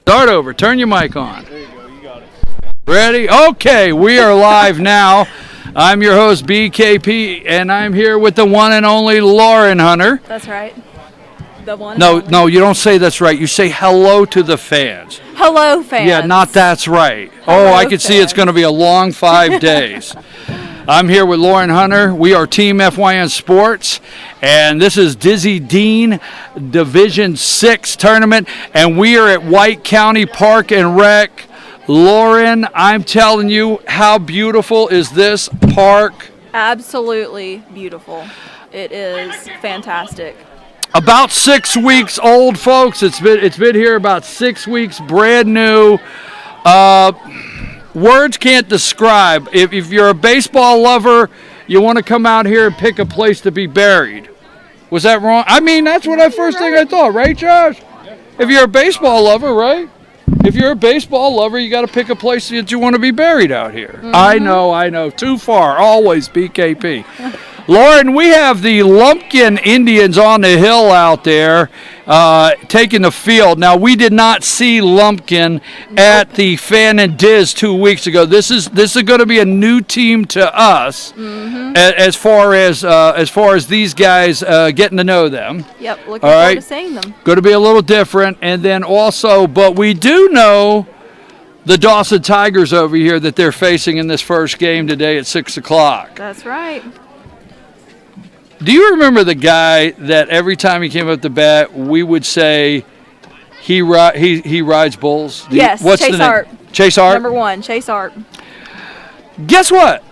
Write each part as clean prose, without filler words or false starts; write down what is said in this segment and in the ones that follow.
Start over. Turn your mic on. There you go. You got it. Ready? Okay, we are live now. I'm your host, BKP, and I'm here with the one and only Lauren Hunter. That's right. The one. No, you don't say that's right. You say hello to the fans. Hello, fans. Yeah, not that's right. Hello, I can see it's fans. going to be a long 5 days. I'm here with Lauren Hunter. We are Team FYN Sports, and this is Dizzy Dean Division 6 tournament, and we are at White County Park and Rec. Lauren, I'm telling you, how beautiful is this park? Absolutely beautiful. It is fantastic. About 6 weeks old, folks. It's been here about 6 weeks, brand new. Words can't describe. If you're a baseball lover, you want to come out here and pick a place to be buried. Was that wrong? I mean, that's what I first thing I thought, right, Josh? If you're a baseball lover, right? If you're a baseball lover, you got to pick a place that you want to be buried out here. Mm-hmm. I know. Too far. Always BKP. Lauren, we have the Lumpkin Indians on the hill out there taking the field. Now, we did not see Lumpkin at the Fan and Diz 2 weeks ago. This is going to be a new team to us, as far as these guys getting to know them. Yep, looking forward to seeing them. Going to be a little different, and then also, but we do know the Dawson Tigers over here that they're facing in this first game today at 6 o'clock. That's right. Do you remember the guy that every time he came up to bat, we would say he rides bulls? Yes, what's Chase the name? Art. Chase Art? Number 1, Chase Art. Guess what?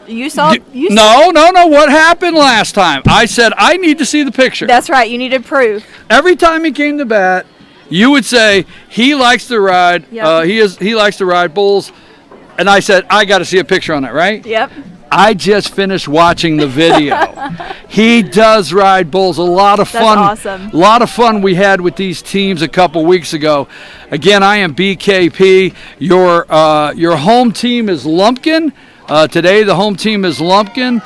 You saw? No. What happened last time? I said, I need to see the picture. That's right. You needed proof. Every time he came to bat, you would say, he likes to ride. Yep. He likes to ride bulls. And I said, I got to see a picture on that, right? Yep. I just finished watching the video. He does ride bulls. A lot of fun. That's awesome. A lot of fun we had with these teams a couple weeks ago. Again, I am BKP. Your home team is Lumpkin. Today the home team is Lumpkin.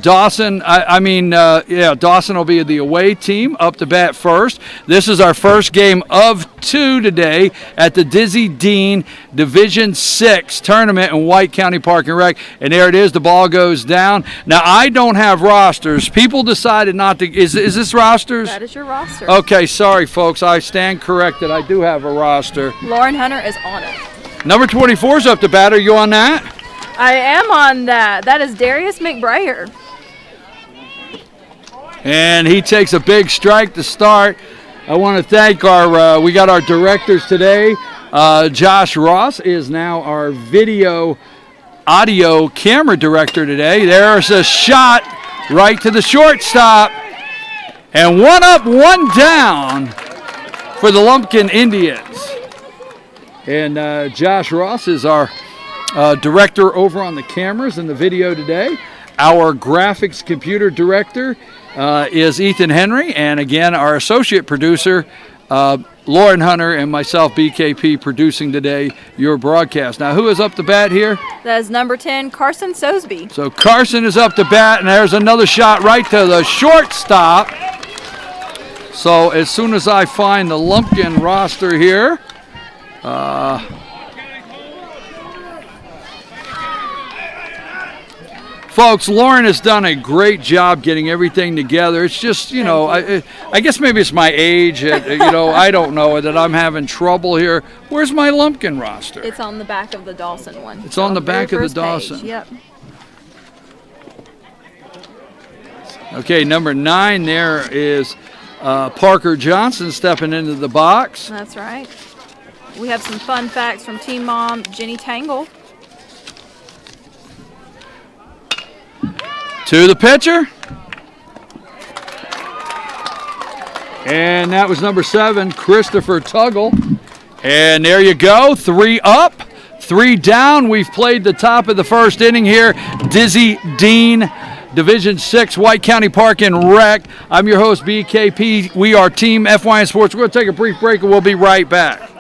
Dawson. Dawson will be the away team up to bat first. This is our first game of 2 today at the Dizzy Dean Division 6 tournament in White County Park and Rec. And there it is. The ball goes down. Now I don't have rosters. People decided not to. Is this rosters? That is your roster. Okay, sorry folks. I stand corrected. I do have a roster. Lauren Hunter is on it. Number 24 is up to bat. Are you on that? I am on that. That is Darius McBrayer. And he takes a big strike to start. I want to thank we got our directors today. Josh Ross is now our video audio camera director today. There's a shot right to the shortstop. And 1 up, 1 down for the Lumpkin Indians. And Josh Ross is our director over on the cameras and the video today. Our graphics computer director is Ethan Henry, and again our associate producer Lauren Hunter and myself BKP producing today your broadcast. Now who is up to bat here? That is number 10, Carson Sosby. So Carson is up to bat, and there's another shot right to the shortstop. So as soon as I find the Lumpkin roster here, folks, Lauren has done a great job getting everything together. It's just, I guess maybe it's my age. I don't know that I'm having trouble here. Where's my Lumpkin roster? It's on the back of the Dawson one. It's on the back of the Dawson. Page. Yep. Okay, number 9 there is Parker Johnson stepping into the box. That's right. We have some fun facts from Team Mom, Jenny Tangle. To the pitcher. And that was number 7, Christopher Tuggle. And there you go, 3 up, 3 down. We've played the top of the first inning here. Dizzy Dean, Division 6, White County Park and Rec. I'm your host, BKP. We are Team FYN Sports. We're going to take a brief break and we'll be right back.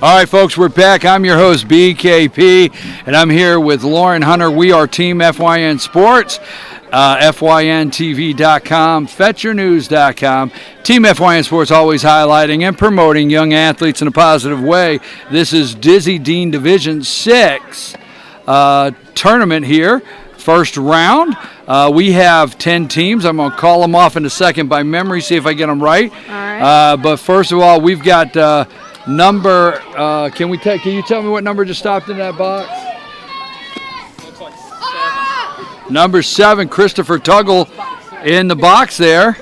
All right, folks, we're back. I'm your host, BKP, and I'm here with Lauren Hunter. We are Team FYN Sports, FYNTV.com, FetcherNews.com. Team FYN Sports always highlighting and promoting young athletes in a positive way. This is Dizzy Dean Division 6 tournament here, first round. We have 10 teams. I'm going to call them off in a second by memory, see if I get them right. All right. But first of all, we've got number, can you tell me what number just stopped in that box? Looks like 7. Number 7, Christopher Tuggle in the box there.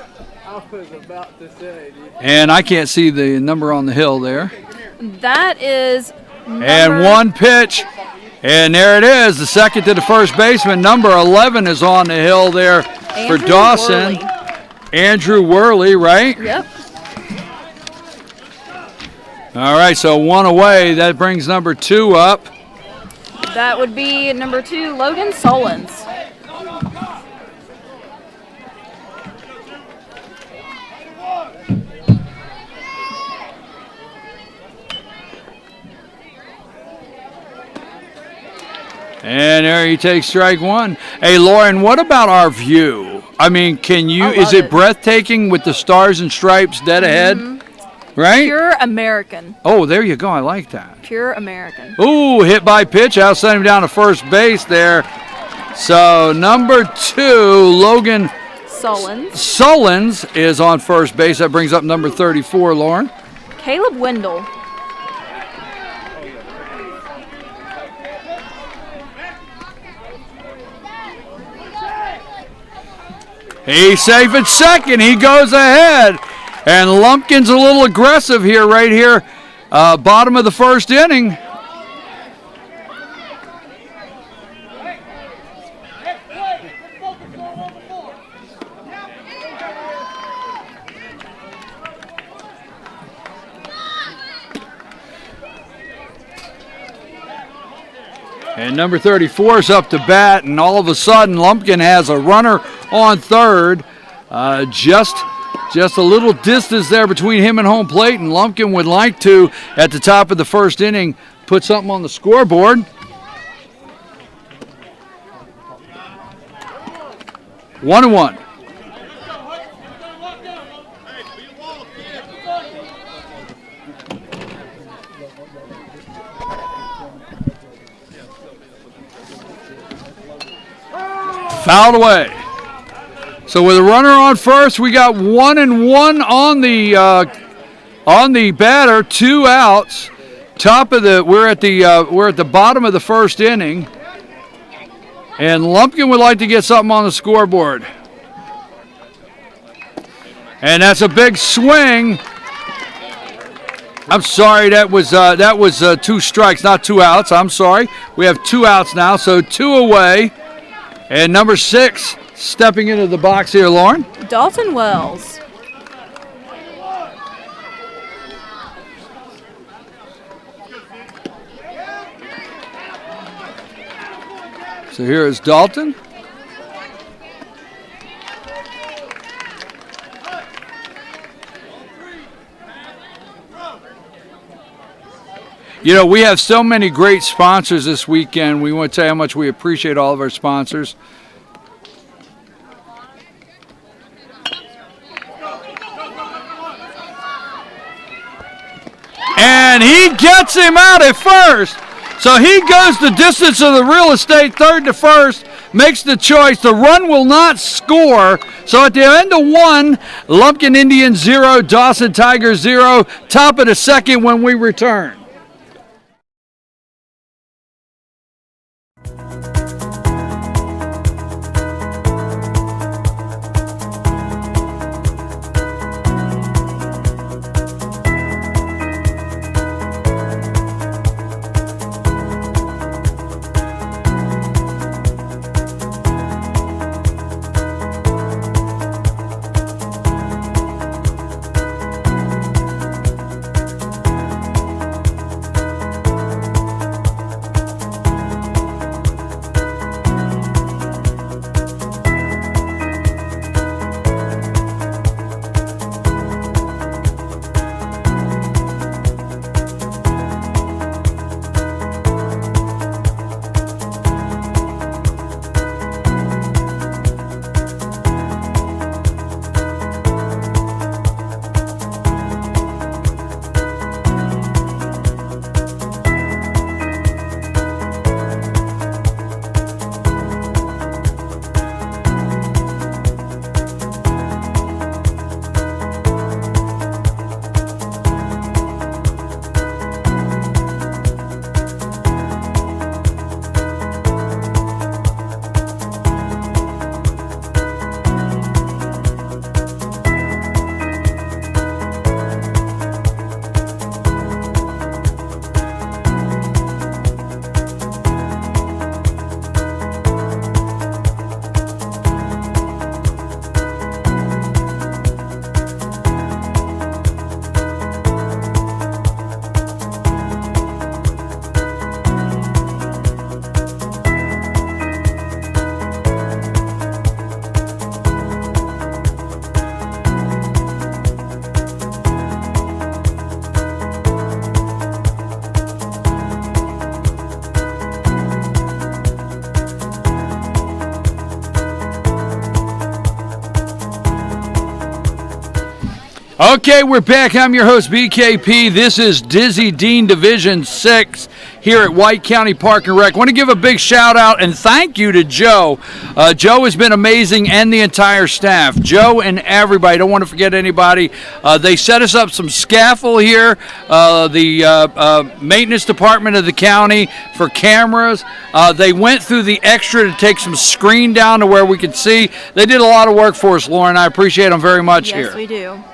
I was about to say, dude. And I can't see the number on the hill there. That is And one pitch. And there it is, the second to the first baseman. Number 11 is on the hill there for Andrew Dawson. Worley. Andrew Worley, right? Yep. All right, so one away. That brings number 2 up. That would be number 2, Logan Solons. And there he takes strike 1. Hey, Lauren, what about our view? I mean, is it breathtaking with the stars and stripes dead ahead? Right? Pure American. Oh, there you go. I like that. Pure American. Ooh, hit by pitch. I'll send him down to first base there. So number 2, Logan Sullins is on first base. That brings up number 34, Lauren. Caleb Wendell. He's safe at second. He goes ahead. And Lumpkin's a little aggressive here, right here, bottom of the first inning. And number 34 is up to bat, and all of a sudden Lumpkin has a runner on third. Just a little distance there between him and home plate, and Lumpkin would like to, at the top of the first inning, put something on the scoreboard. 1-1. Fouled away. So with a runner on first, we got 1-1 on the batter, 2 outs. We're at the bottom of the first inning, and Lumpkin would like to get something on the scoreboard. And that's a big swing. I'm sorry, that was 2 strikes, not 2 outs. I'm sorry. We have 2 outs now, so 2 away. And number 6 stepping into the box here, Lauren. Dalton Wells. So here is Dalton. You know, we have so many great sponsors this weekend. We want to tell you how much we appreciate all of our sponsors. And he gets him out at first. So he goes the distance of the real estate, third to first, makes the choice. The run will not score. So at the end of 1, Lumpkin Indians 0, Dawson Tigers 0, top of the second when we return. Okay, we're back. I'm your host, BKP. This is Dizzy Dean Division 6 here at White County Park and Rec. I want to give a big shout out and thank you to Joe. Joe has been amazing and the entire staff. Joe and everybody. Don't want to forget anybody. They set us up some scaffold here. The maintenance department of the county for cameras. They went through the extra to take some screen down to where we could see. They did a lot of work for us, Lauren. I appreciate them very much here. Yes, we do.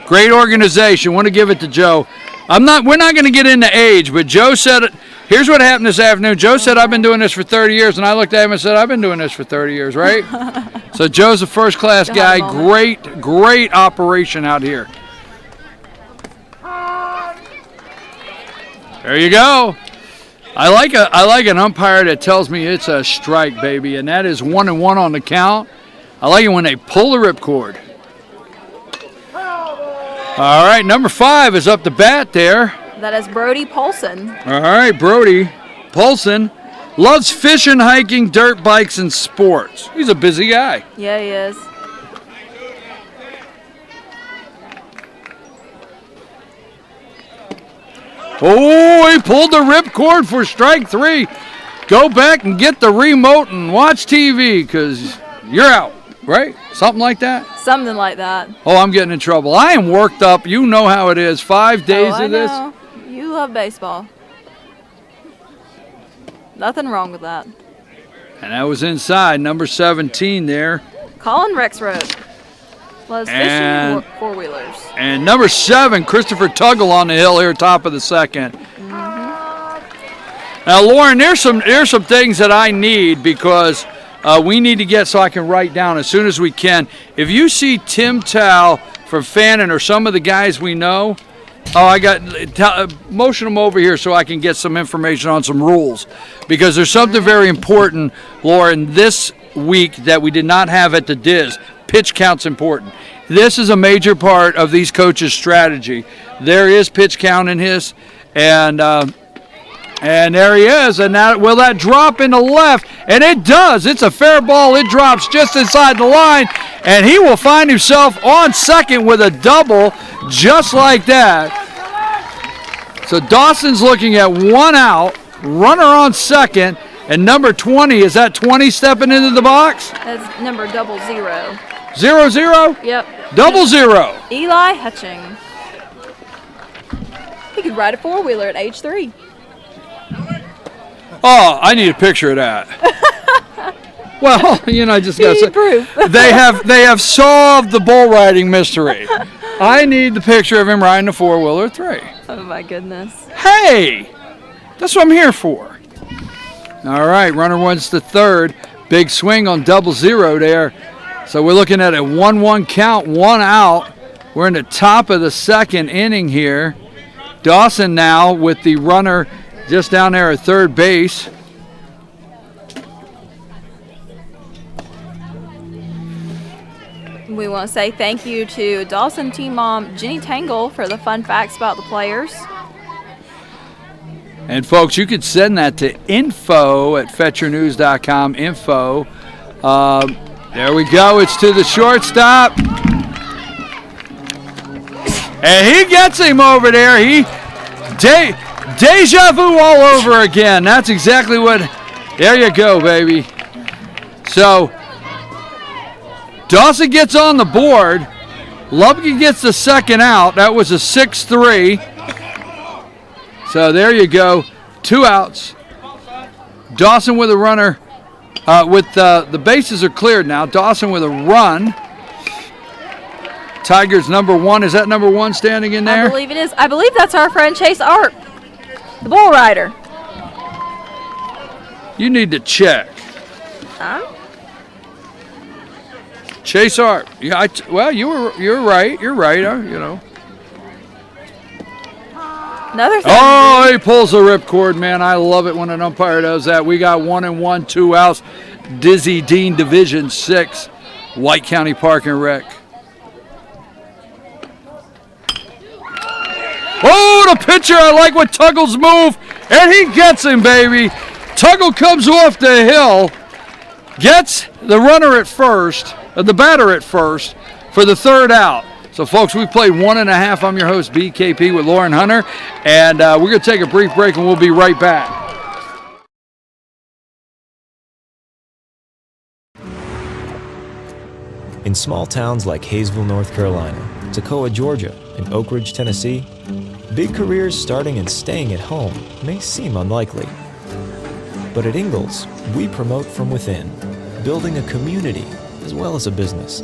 Great organization. Want to give it to Joe. We're not going to get into age, but Joe said, here's what happened this afternoon. Joe said, I've been doing this for 30 years, and I looked at him and said, I've been doing this for 30 years, right? So Joe's a first-class guy. Great operation out here. There you go. I like an umpire that tells me it's a strike, baby, and that is 1-1 on the count. I like it when they pull the ripcord. All right, number 5 is up to bat there. That is Brody Polson. All right, Brody Polson loves fishing, hiking, dirt bikes, and sports. He's a busy guy. Yeah, he is. Oh, he pulled the ripcord for strike 3. Go back and get the remote and watch TV because you're out, right? Something like that? Something like that. Oh, I'm getting in trouble. I am worked up. You know how it is. 5 days of this. Know. You love baseball. Nothing wrong with that. And that was inside, number 17 there. Colin Rexroad. Loves fishing four-wheelers. And number 7, Christopher Tuggle on the hill here, top of the second. Now, Lauren, there's some things that I need because we need to get so I can write down as soon as we can. If you see Tim Tao from Fannin or some of the guys we know, motion them over here so I can get some information on some rules. Because there's something very important, Lauren, this week that we did not have at the Diz. Pitch count's important. This is a major part of these coaches' strategy. There is pitch count in his, and there he is. And now, will that drop in the left? And it does. It's a fair ball. It drops just inside the line, and he will find himself on second with a double just like that. So Dawson's looking at 1 out, runner on second, and number 20, is that 20 stepping into the box? That's number 00. 0-0? Yep. 00. Eli Hutching. He could ride a four-wheeler at age 3. Oh, I need a picture of that. Well, I just got to say, proof. they have solved the bull riding mystery. I need the picture of him riding a four-wheeler 3. Oh, my goodness. Hey, that's what I'm here for. All right, runner one's to third. Big swing on 00 there. So we're looking at a 1-1 count, 1 out. We're in the top of the second inning here. Dawson now with the runner just down there at third base. We want to say thank you to Dawson team mom Jenny Tangle for the fun facts about the players. And folks, you could send that to info@fetchernews.com. Info. There we go. It's to the shortstop. And he gets him over there. Deja vu all over again. That's exactly what. There you go, baby. So Dawson gets on the board. Lumpkin gets the second out. That was a 6-3. So there you go. 2 outs. Dawson with a runner. The bases are cleared now. Dawson with a run. Tigers number 1. Is that number 1 standing in there? I believe it is. I believe that's our friend Chase Art, the bull rider. You need to check. Huh? Chase Art. Yeah. You're right. You're right. Another thing. Oh, he pulls the ripcord, man. I love it when an umpire does that. We got 1-1, 2 outs. Dizzy Dean Division 6, White County Park and Rec. Oh, the pitcher, I like what Tuggle's move, and he gets him, baby. Tuggle comes off the hill, gets the runner at first, the batter at first for the third out. So, folks, we played 1.5. I'm your host, BKP, with Lauren Hunter, and we're going to take a brief break, and we'll be right back. In small towns like Hayesville, North Carolina, Toccoa, Georgia, and Oak Ridge, Tennessee, big careers starting and staying at home may seem unlikely. But at Ingalls, we promote from within, building a community as well as a business.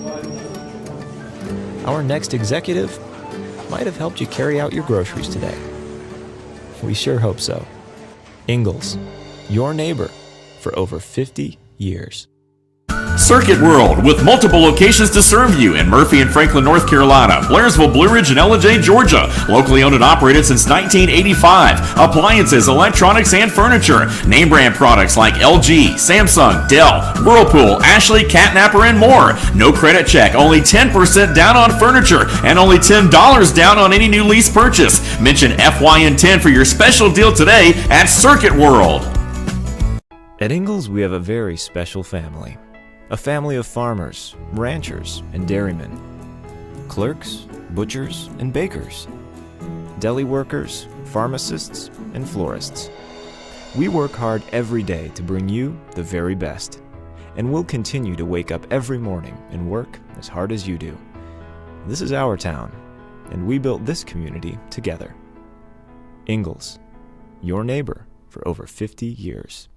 Our next executive might have helped you carry out your groceries today. We sure hope so. Ingalls, your neighbor for over 50 years. Circuit World, with multiple locations to serve you in Murphy and Franklin, North Carolina, Blairsville, Blue Ridge, and Ellen, Georgia. Locally owned and operated since 1985. Appliances, electronics, and furniture. Name brand products like LG, Samsung, Dell, Whirlpool, Ashley, Catnapper, and more. No credit check, only 10% down on furniture, and only $10 down on any new lease purchase. Mention FYN10 for your special deal today at Circuit World. At Ingalls, we have a very special family. A family of farmers, ranchers, and dairymen. Clerks, butchers, and bakers. Deli workers, pharmacists, and florists. We work hard every day to bring you the very best. And we'll continue to wake up every morning and work as hard as you do. This is our town, and we built this community together. Ingalls, your neighbor for over 50 years.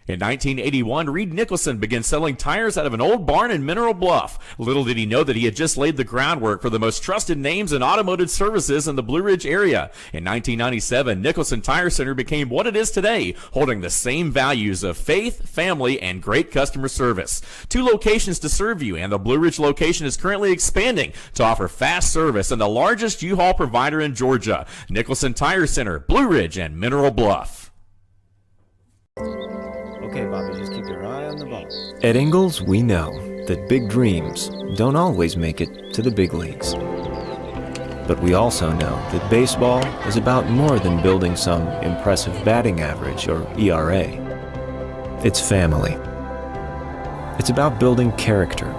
In 1981, Reed Nicholson began selling tires out of an old barn in Mineral Bluff. Little did he know that he had just laid the groundwork for the most trusted names in automotive services in the Blue Ridge area. In 1997, Nicholson Tire Center became what it is today, holding the same values of faith, family, and great customer service. 2 locations to serve you, and the Blue Ridge location is currently expanding to offer fast service and the largest U-Haul provider in Georgia. Nicholson Tire Center, Blue Ridge, and Mineral Bluff. Okay, Bobby, just keep your eye on the ball. At Ingalls, we know that big dreams don't always make it to the big leagues. But we also know that baseball is about more than building some impressive batting average or ERA. It's family. It's about building character.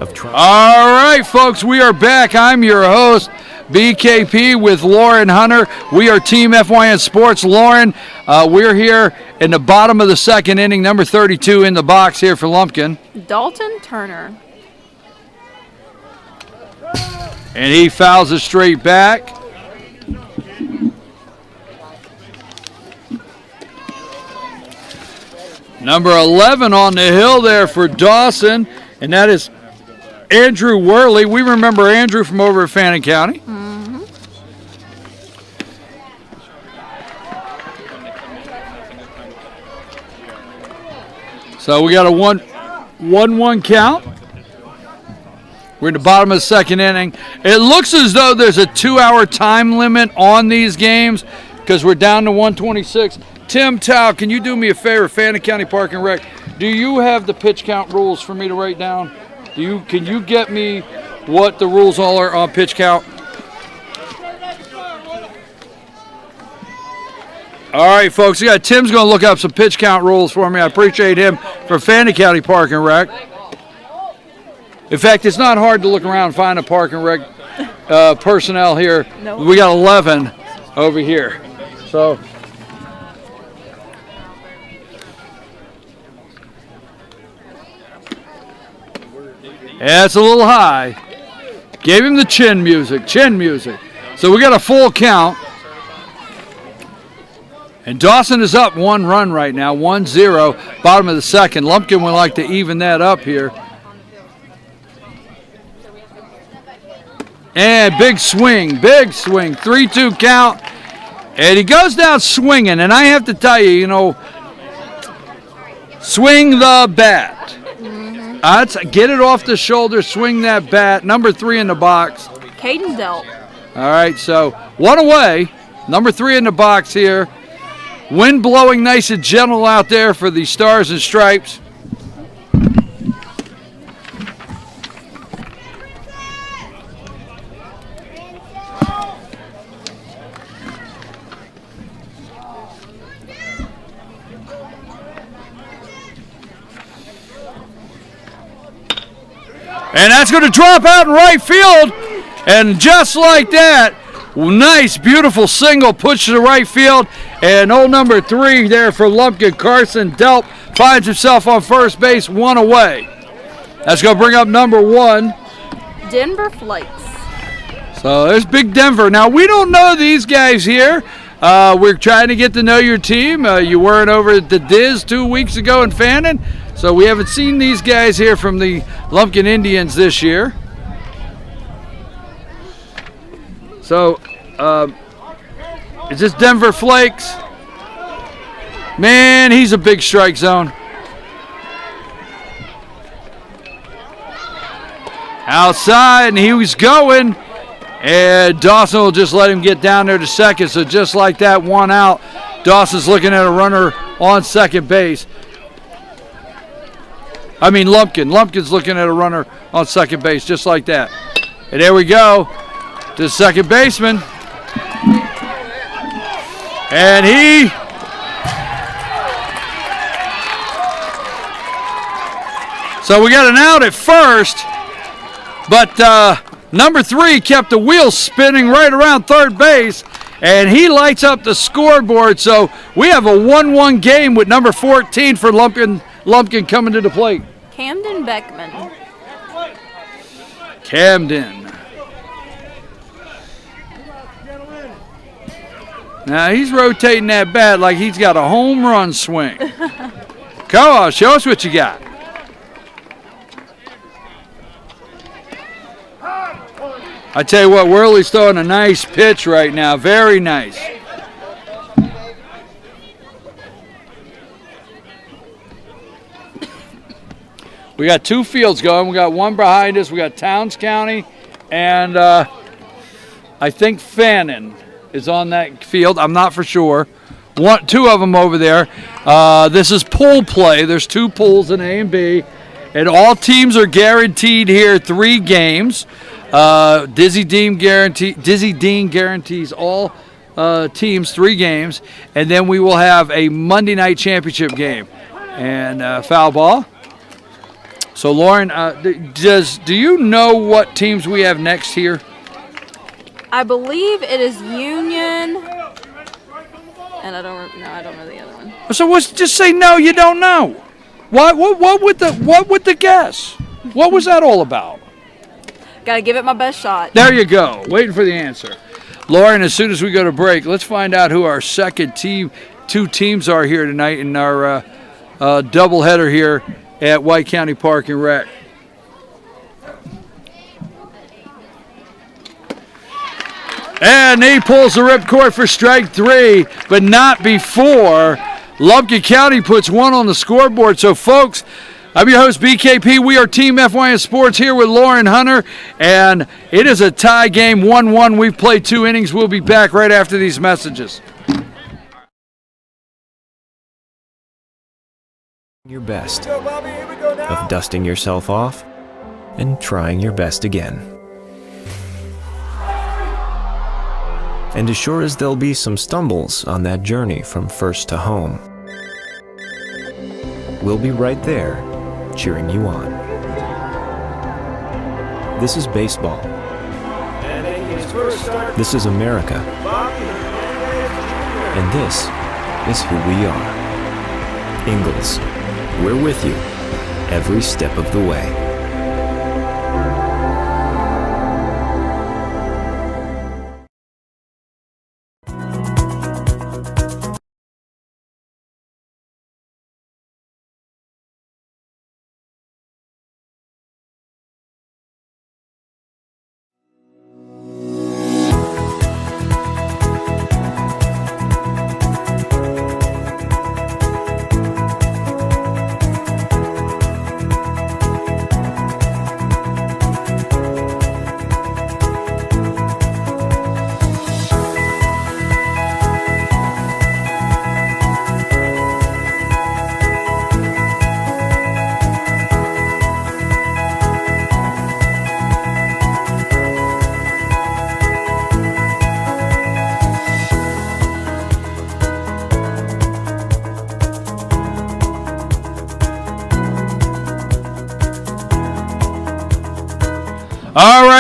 All right, folks, we are back. I'm your host, BKP, with Lauren Hunter. We are Team FYN Sports. Lauren, we're here in the bottom of the second inning, number 32 in the box here for Lumpkin. Dalton Turner. And he fouls it straight back. Number 11 on the hill there for Dawson, and that is Andrew Worley. We remember Andrew from over at Fannin County. Mm-hmm. So we got a 1-1 count. We're in the bottom of the second inning. It looks as though there's a 2-hour time limit on these games because we're down to 126. Tim Tao, can you do me a favor, Fannin County Park and Rec? Do you have the pitch count rules for me to write down? Can you get me what the rules all are on pitch count? All right, folks. Yeah, Tim's going to look up some pitch count rules for me. I appreciate him from Fannin County Park and Rec. In fact, it's not hard to look around and find a Park and Rec personnel here. Nope. We got 11 over here. So. That's a little high. Gave him the chin music. So we got a full count. And Dawson is up 1 run right now, 1-0, bottom of the second. Lumpkin would like to even that up here. And big swing, 3-2 count. And he goes down swinging, and I have to tell you, swing the bat. Get it off the shoulder, swing that bat. Number 3 in the box. Caden Delp. All right, so 1 away. Number 3 in the box here. Wind blowing nice and gentle out there for the Stars and Stripes. And that's going to drop out in right field. And just like that, nice, beautiful single push to the right field. And old number 3 there for Lumpkin, Carson Delp, finds himself on first base, 1 away. That's going to bring up number 1. Denver Flakes. So there's Big Denver. Now, we don't know these guys here. We're trying to get to know your team. You weren't over at the Diz 2 weeks ago in Fannin, so we haven't seen these guys here from the Lumpkin Indians this year. So, is this Denver Flakes? Man, he's a big strike zone. Outside, and he was going. And Dawson will just let him get down there to second. So just like that, 1 out. Dawson's looking at a runner on second base. I mean Lumpkin. Lumpkin's looking at a runner on second base, just like that. And there we go to the second baseman. And he... So we got an out at first, but number 3 kept the wheels spinning right around third base, and he lights up the scoreboard. So we have a 1-1 game with number 14 for Lumpkin coming to the plate. Camden Beckman. Camden. Now he's rotating that bat like he's got a home run swing. Co, show us what you got. I tell you what, Worley's throwing a nice pitch right now. Very nice. We got 2 fields going. We got one behind us. We got Towns County, and I think Fannin is on that field. I'm not for sure. 2 of them over there. This is pool play. There's 2 pools in A and B, and all teams are guaranteed here 3 games. Dizzy Dean guarantees all teams 3 games, and then we will have a Monday night championship game and foul ball. So Lauren, do you know what teams we have next here? I believe it is Union, and I don't know the other one. So just say no, you don't know. What with the guess? What was that all about? Got to give it my best shot. There you go. Waiting for the answer. Lauren, as soon as we go to break, let's find out who our second team, 2 teams are here tonight in our doubleheader here at White County Park and Rec. And he pulls the ripcord for strike 3, but not before Lumpkin County puts 1 on the scoreboard. So, folks, I'm your host, BKP. We are Team FYN Sports here with Lauren Hunter, and it is a tie game, 1-1. We've played 2 innings. We'll be back right after these messages. Your best of dusting yourself off and trying your best again. And as sure as there'll be some stumbles on that journey from first to home, we'll be right there cheering you on. This is baseball. This is America. And this is who we are. Ingalls, we're with you every step of the way.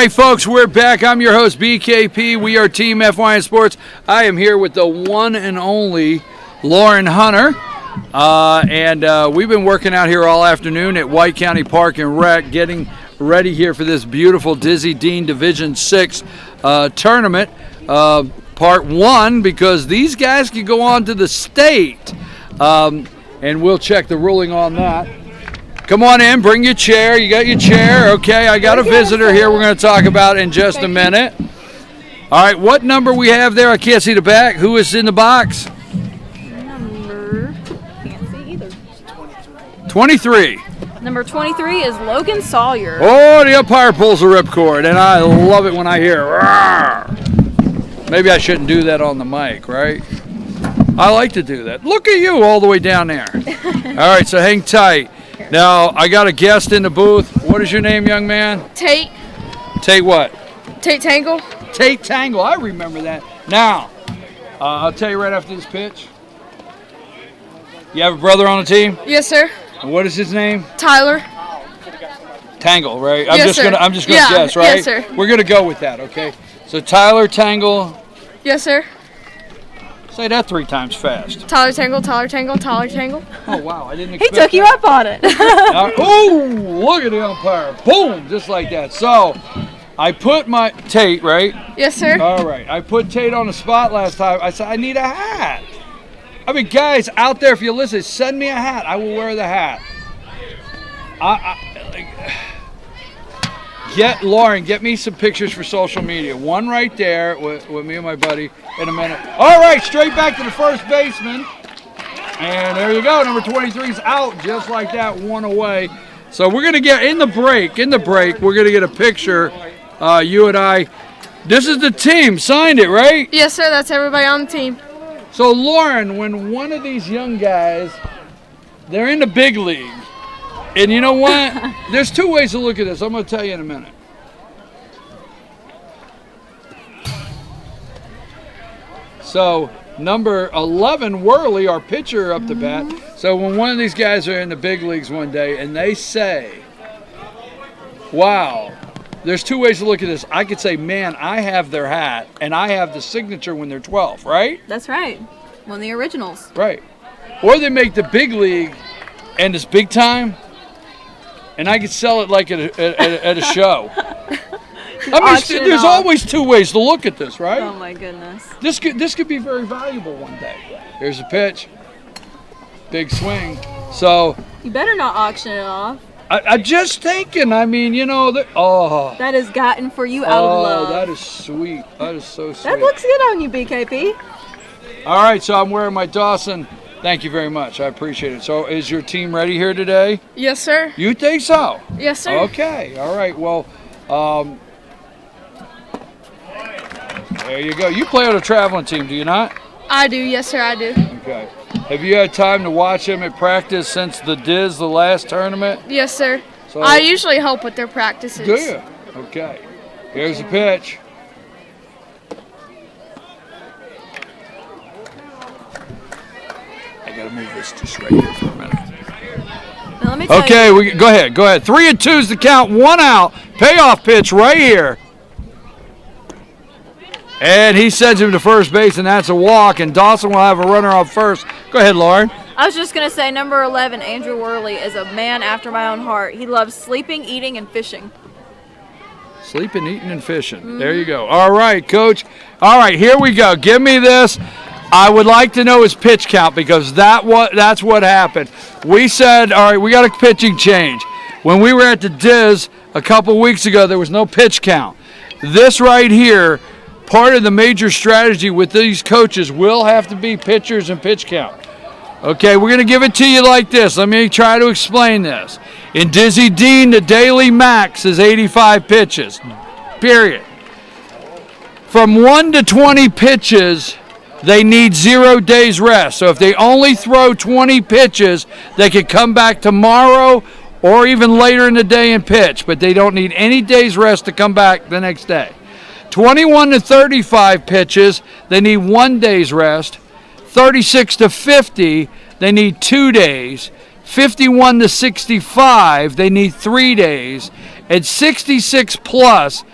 right, folks, we're back. I'm your host, BKP. We are Team FYN Sports. I am here with the one and only Lauren Hunter. And we've been working out here all afternoon at White County Park and Rec, getting ready here for this beautiful Dizzy Dean Division 6 tournament. Part 1, because these guys can go on to the state. And we'll check the ruling on that. Come on in, bring your chair. You got your chair. Okay, I got a visitor here we're going to talk about in just a minute. All right, what number we have there? I can't see the back. Who is in the box? Number, can't see either. 23. Number 23 is Logan Sawyer. Oh, the umpire pulls the ripcord, and I love it when I hear "Rawr." Maybe I shouldn't do that on the mic, right? I like to do that. Look at you all the way down there. All right, so hang tight. Now, I got a guest in the booth. What is your name, young man? Tate. Tate what? Tate Tangle. Tate Tangle. I remember that. Now, I'll tell you right after this pitch. You have a brother on the team? Yes, sir. And what is his name? Tyler. Tangle, right? Yes, sir. I'm just gonna Yeah, guess, right? yes, sir. We're gonna go with that, okay? So Tyler Tangle. Yes, sir. Say that 3 times fast. Tyler Tangle, Tyler Tangle, Tyler Tangle. Oh wow, I didn't He expect took you that. up on it. Oh, look at the umpire. Boom, just like that. So, I put my Tate, right? Yes, sir. All right. I put Tate on the spot last time. I said, I need a hat. I mean, guys out there, if you listen, send me a hat. I will wear the hat. Lauren, get me some pictures for social media. One right there with me and my buddy in a minute. All right, straight back to the first baseman. And there you go. Number 23 is out just like that, 1 away. So we're going to get in the break, we're going to get a picture, you and I. This is the team. Signed it, right? Yes, sir. That's everybody on the team. So, Lauren, when one of these young guys, they're in the big league, and you know what? There's 2 ways to look at this. I'm going to tell you in a minute. So, number 11, Worley, our pitcher up to bat. So, when one of these guys are in the big leagues one day and they say, wow, there's 2 ways to look at this. I could say, man, I have their hat, and I have the signature when they're 12, right? That's right. One of the originals. Right. Or they make the big league, and it's big time, and I could sell it like at a show. I Auction mean, there's off. always 2 ways to look at this, right? Oh my goodness. This could be very valuable one day. Here's a pitch. Big swing. So You better not auction it off. I'm just thinking. I mean, you know, That is gotten for you out of love. that is sweet. That is so sweet. That looks good on you, BKP. All right, so I'm wearing my Dawson. Thank you very much. I appreciate it. So is your team ready here today? Yes, sir. You think so? Yes, sir. Okay. All right. Well, there you go. You play on a traveling team, do you not? I do. Yes, sir. I do. Okay. Have you had time to watch them at practice since the last tournament? Yes, sir. So, I usually help with their practices. do you? Okay. Here's the pitch. I gotta move this just right here for a minute. Now, let me tell Okay, you. go ahead. 3 and 2's the count. 1 out. Payoff pitch right here. And he sends him to first base, and that's a walk. And Dawson will have a runner on first. Go ahead, Lauren. I was just going to say, number 11, Andrew Worley, is a man after my own heart. He loves sleeping, eating, and fishing. Sleeping, eating, and fishing. There you go. All right, Coach. All right, here we go. Give me this. I would like to know his pitch count because that's what happened. We said, all right, we got a pitching change. When we were at the Diz a couple weeks ago, there was no pitch count. This right here, part of the major strategy with these coaches will have to be pitchers and pitch count. Okay, we're going to give it to you like this. Let me try to explain this. In Dizzy Dean, the daily max is 85 pitches, period. From 1 to 20 pitches, they need 0 days rest. So if they only throw 20 pitches, they could come back tomorrow or even later in the day and pitch, but they don't need any days rest to come back the next day. 21 to 35 pitches, they need 1 day's rest. 36 to 50, they need 2 days. 51 to 65, they need 3 days. And 66 plus,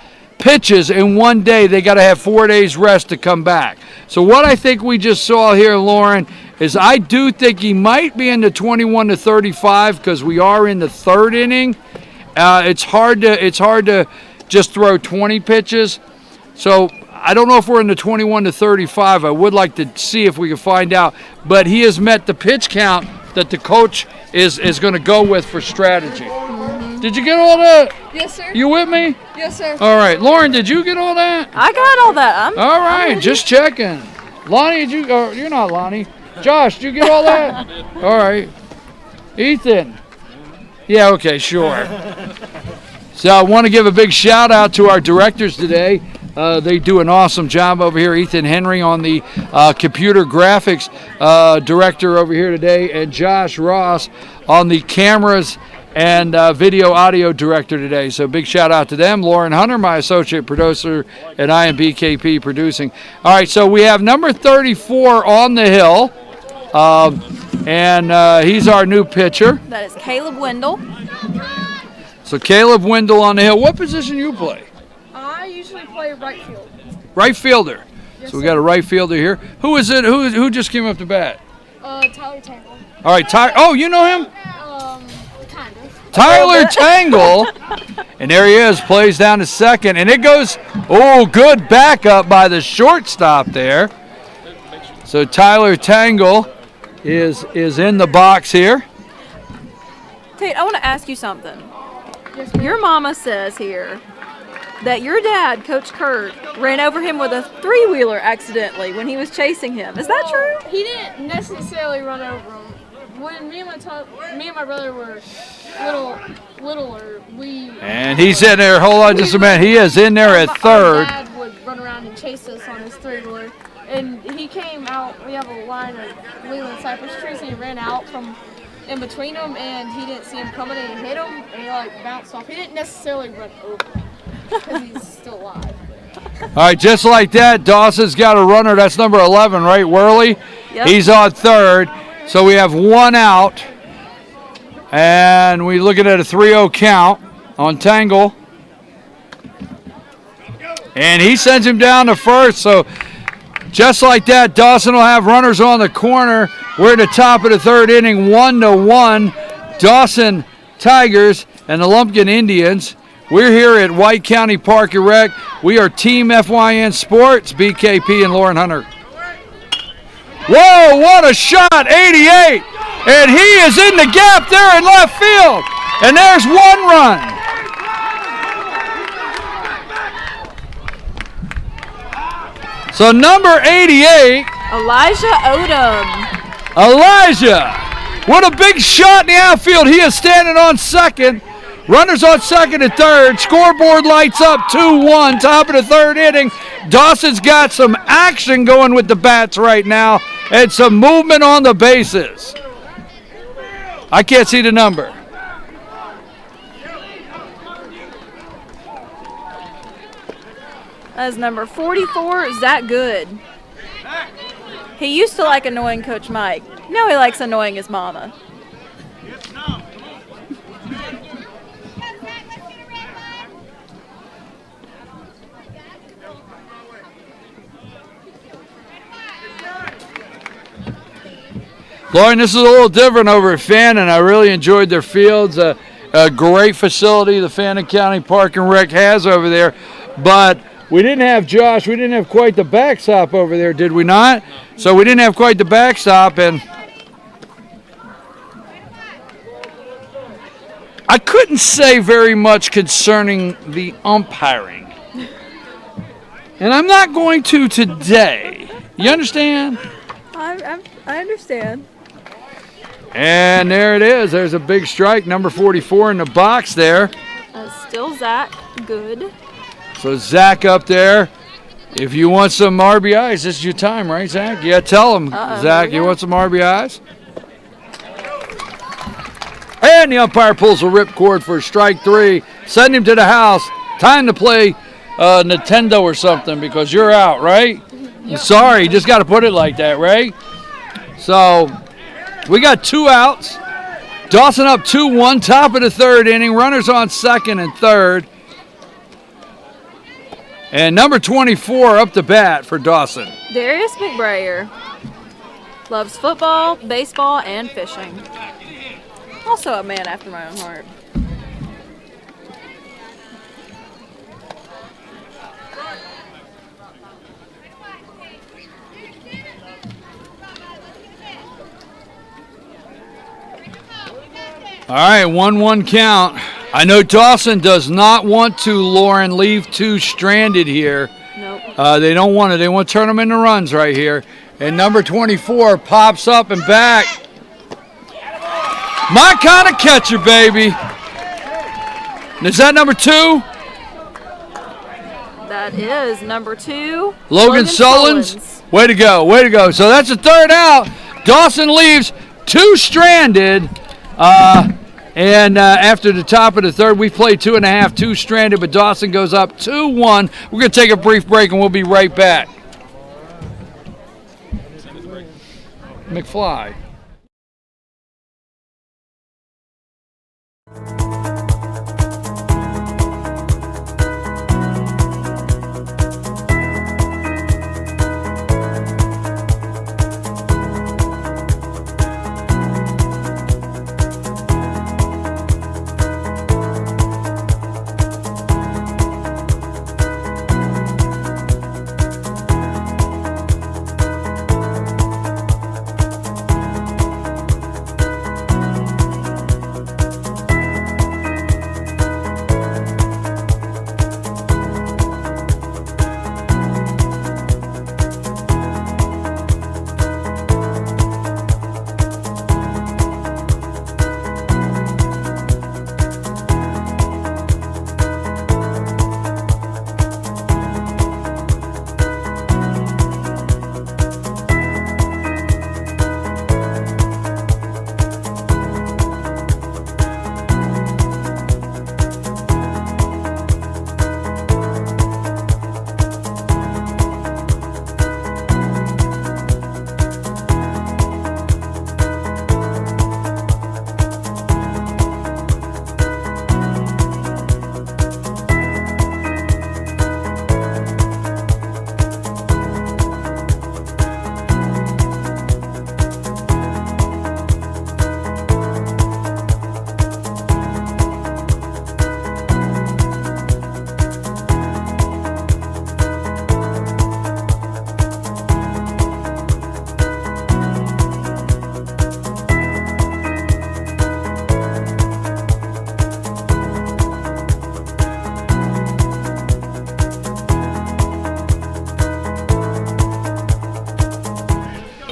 pitches in one day, they got to have 4 days rest to come back. So what I think we just saw here, Lauren, is I do think he might be in the 21 to 35 because we are in the third inning. It's hard to just throw 20 pitches. So I don't know if we're in the 21 to 35. I would like to see if we can find out. But he has met the pitch count that the coach is going to go with for strategy. Did you get all that? Yes, sir. You with me? Yes, sir. All right. Lauren, did you get all that? I got all that. All right. Just checking. Lonnie, did you? You're not Lonnie. Josh, did you get all that? All right. Ethan. Yeah, okay, sure. So I want to give a big shout out to our directors today. They do an awesome job over here. Ethan Henry on the computer graphics director over here today, and Josh Ross on the cameras and video audio director today. So big shout out to them. Lauren Hunter, my associate producer at IMBKP Producing. All right, so we have number 34 on the hill, and he's our new pitcher. That is Caleb Wendell. So Caleb Wendell on the hill. What position you play? I usually play right field. Right fielder. Yes, So we got a right fielder here. Who is it? Who just came up to bat? Tyler Tangle. All right, Oh, you know him? Kind of. Tyler Tangle. And there he is, plays down to second. And it goes, good backup by the shortstop there. So Tyler Tangle is in the box here. Tate, I want to ask you something. Yes, ma'am. Your mama says here that your dad, Coach Kurt, ran over him with a three-wheeler accidentally when he was chasing him. Is that true? He didn't necessarily run over him. When me and my brother were littler, And he's in there. Hold on just a minute. He is in there at third. My dad would run around and chase us on his three-wheeler. And he came out, we have a line of Leland cypress trees, and he ran out from in between them, and he didn't see him coming, and he hit him, and he bounced off. He didn't necessarily run over him, because he's still alive. All right, just like that, Dawson's got a runner. That's number 11, right? Worley? Yep. He's on third. So we have one out. And we're looking at a 3-0 count on Tangle. And he sends him down to first. So just like that, Dawson will have runners on the corner. We're at the top of the third inning, 1-1. Dawson Tigers and the Lumpkin Indians. We're here at White County Park and Rec. We are Team FYN Sports, BKP and Lauren Hunter. Whoa, what a shot, 88. And he is in the gap there in left field. And there's one run. So number 88. Elijah Odom. Elijah, what a big shot in the outfield. He is standing on second. Runners on second and third. Scoreboard lights up 2-1, top of the third inning. Dawson's got some action going with the bats right now and some movement on the bases. I can't see the number. That is number 44, Zach Good. He used to like annoying Coach Mike. Now he likes annoying his mama. Lauren, this is a little different over at Fannin. I really enjoyed their fields. A great facility the Fannin County Park and Rec has over there. But we didn't have Josh. We didn't have quite the backstop over there, did we not? So we didn't have quite the backstop. And I couldn't say very much concerning the umpiring. And I'm not going to today. You understand? I understand. And there it is. There's a big strike, number 44 in the box there. Still Zach Good. So Zach up there. If you want some RBIs, this is your time, right, Zach? Yeah, tell him, Zach, you want some RBIs? And the umpire pulls a ripcord for strike three. Send him to the house. Time to play Nintendo or something because you're out, right? Yep. Sorry, you just got to put it like that, right? So we got 2 outs. Dawson up 2-1, top of the third inning. Runners on second and third. And number 24 up to bat for Dawson. Darius McBrayer. Loves football, baseball, and fishing. Also a man after my own heart. All right, 1-1 count. I know Dawson does not want to, Lauren, leave two stranded here. Nope. They don't want it. They want to turn them into runs right here. And number 24 pops up and back. My kind of catcher, baby. Is that number 2? That is number 2. Logan Sullins. Way to go, way to go. So that's the third out. Dawson leaves two stranded. And after the top of the third, we played 2.5, two stranded, but Dawson goes up 2-1. We're going to take a brief break, and we'll be right back. McFly.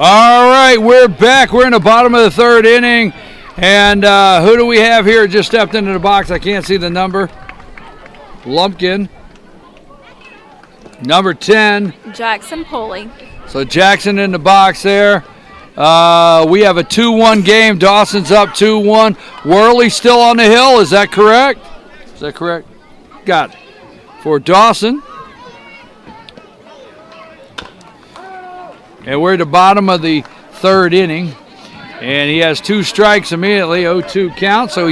All right, we're back. We're in the bottom of the third inning. And who do we have here? Just stepped into the box. I can't see the number. Lumpkin. Number 10. Jackson Pulley. So Jackson in the box there. We have a 2-1 game. Dawson's up 2-1. Worley still on the hill. Is that correct? Is that correct? Got it. For Dawson. And we're at the bottom of the third inning. And he has two strikes immediately, 0-2 count. So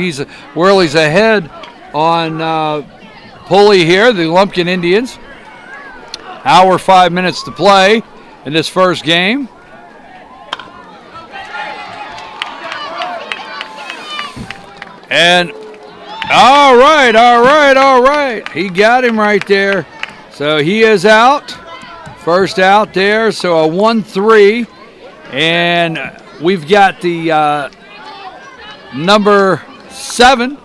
Worley's ahead on Pulley here, the Lumpkin Indians. Hour, 5 minutes to play in this first game. And all right. He got him right there. So he is out. First out there, so a 1-3. And we've got the number 7.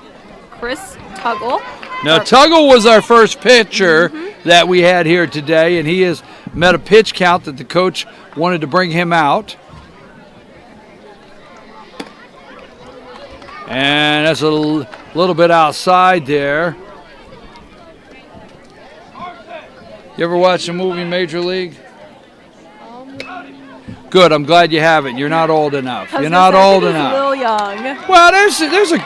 Chris Tuggle. Now, Tuggle was our first pitcher that we had here today, and he has met a pitch count that the coach wanted to bring him out. And that's a little bit outside there. You ever watch the movie Major League? Good. I'm glad you haven't. You're not old enough. You're not old enough. A little young. Well, there's the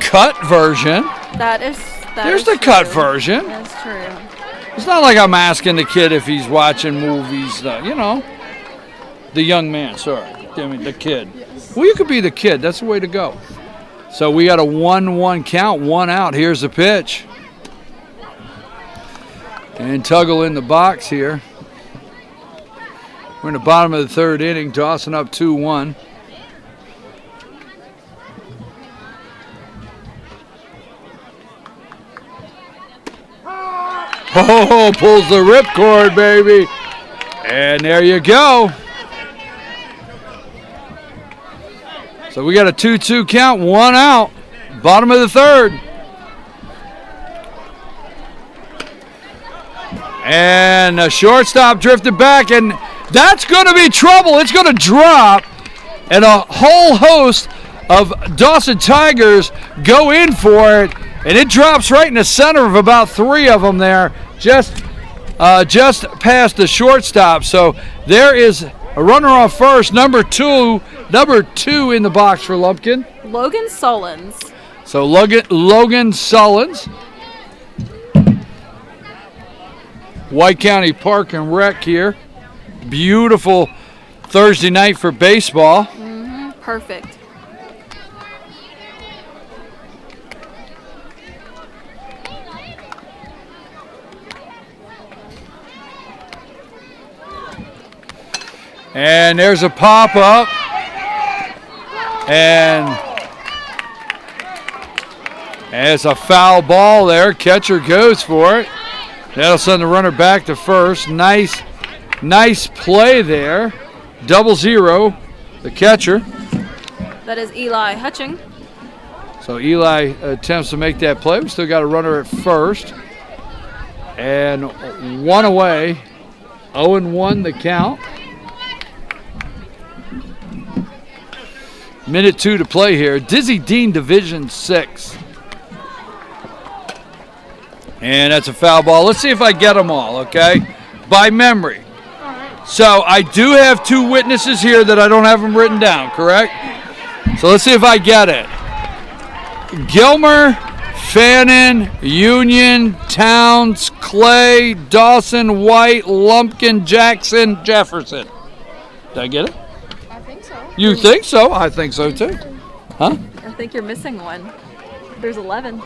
cut version. There's the cut version. That's true. It's not like I'm asking the kid if he's watching movies. The young man. Sorry, I mean the kid. Yes. Well, you could be the kid. That's the way to go. So we got a 1-1 count, 1 out. Here's the pitch. And Tuggle in the box here. We're in the bottom of the third inning. Dawson up 2-1. Oh, pulls the ripcord, baby. And there you go. So we got a 2-2 count, 1 out. Bottom of the third. And a shortstop drifted back, and that's going to be trouble. It's going to drop, and a whole host of Dawson Tigers go in for it, and it drops right in the center of about 3 of them there, just past the shortstop. So there is a runner on first, number two in the box for Lumpkin. Logan Sullins. So Logan Sullins. White County Park and Rec here. Beautiful Thursday night for baseball. Perfect. And there's a pop-up. And it's a foul ball there. Catcher goes for it. That'll send the runner back to first. Nice play there. 0-0, the catcher. That is Eli Hutching. So Eli attempts to make that play. We still got a runner at first. And 1 away. 0-1 the count. Minute 2 to play here. Dizzy Dean Division 6. And that's a foul ball. Let's see if I get them all, okay? By memory. So I do have 2 witnesses here that I don't have them written down, correct? So let's see if I get it. Gilmer, Fannin, Union, Towns, Clay, Dawson, White, Lumpkin, Jackson, Jefferson. Did I get it? I think so. You think so? I think so too. Huh? I think you're missing one. There's 11.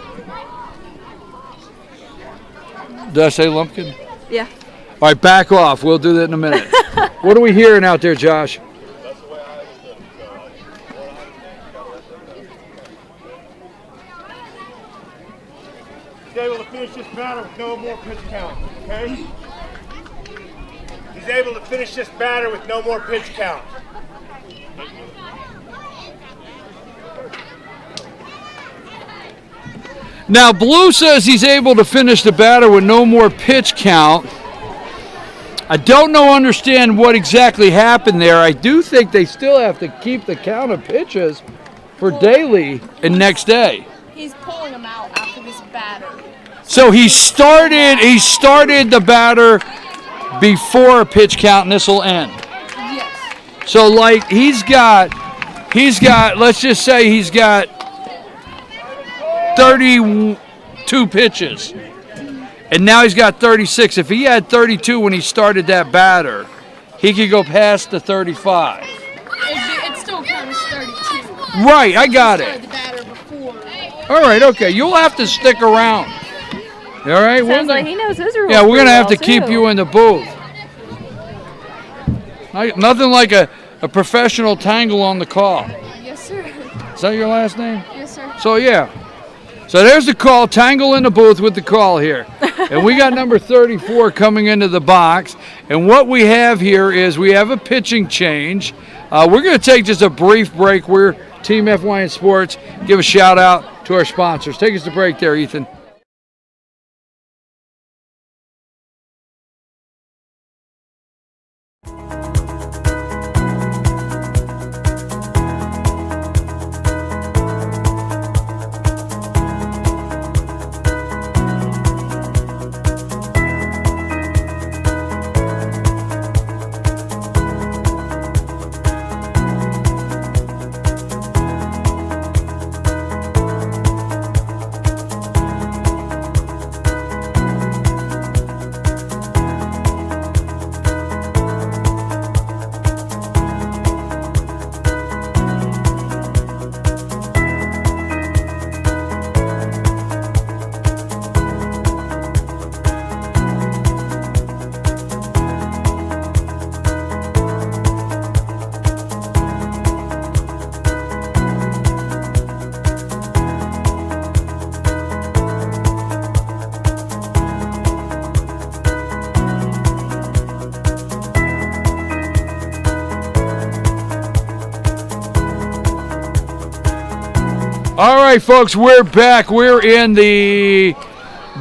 Did I say Lumpkin? Yeah. All right, back off. We'll do that in a minute. What are we hearing out there, Josh? He's able to finish this batter with no more pitch count, okay? He's able to finish this batter with no more pitch count. Now, Blue says he's able to finish the batter with no more pitch count. I don't understand what exactly happened there. I do think they still have to keep the count of pitches for daily and next day. He's pulling them out after this batter. So he started the batter before a pitch count, and this will end. Yes. So like he's got let's just say he's got 32 pitches. And now he's got 36. If he had 32 when he started that batter, he could go past the 35. It still counts 32. Right, I got it. The batter before. All right, okay. You'll have to stick around. All right? Sounds like he knows his rules. Yeah, we're going to have to pretty keep well, you too. in the booth. Nothing like a professional tangle on the call. Yes, sir. Is that your last name? Yes, sir. So, yeah. So there's the call. Tangle in the booth with the call here. And we got number 34 coming into the box. And what we have here is we have a pitching change. We're going to take just a brief break. We're Team FYN Sports. Give a shout out to our sponsors. Take us to break there, Ethan. All right, folks, we're back. We're in the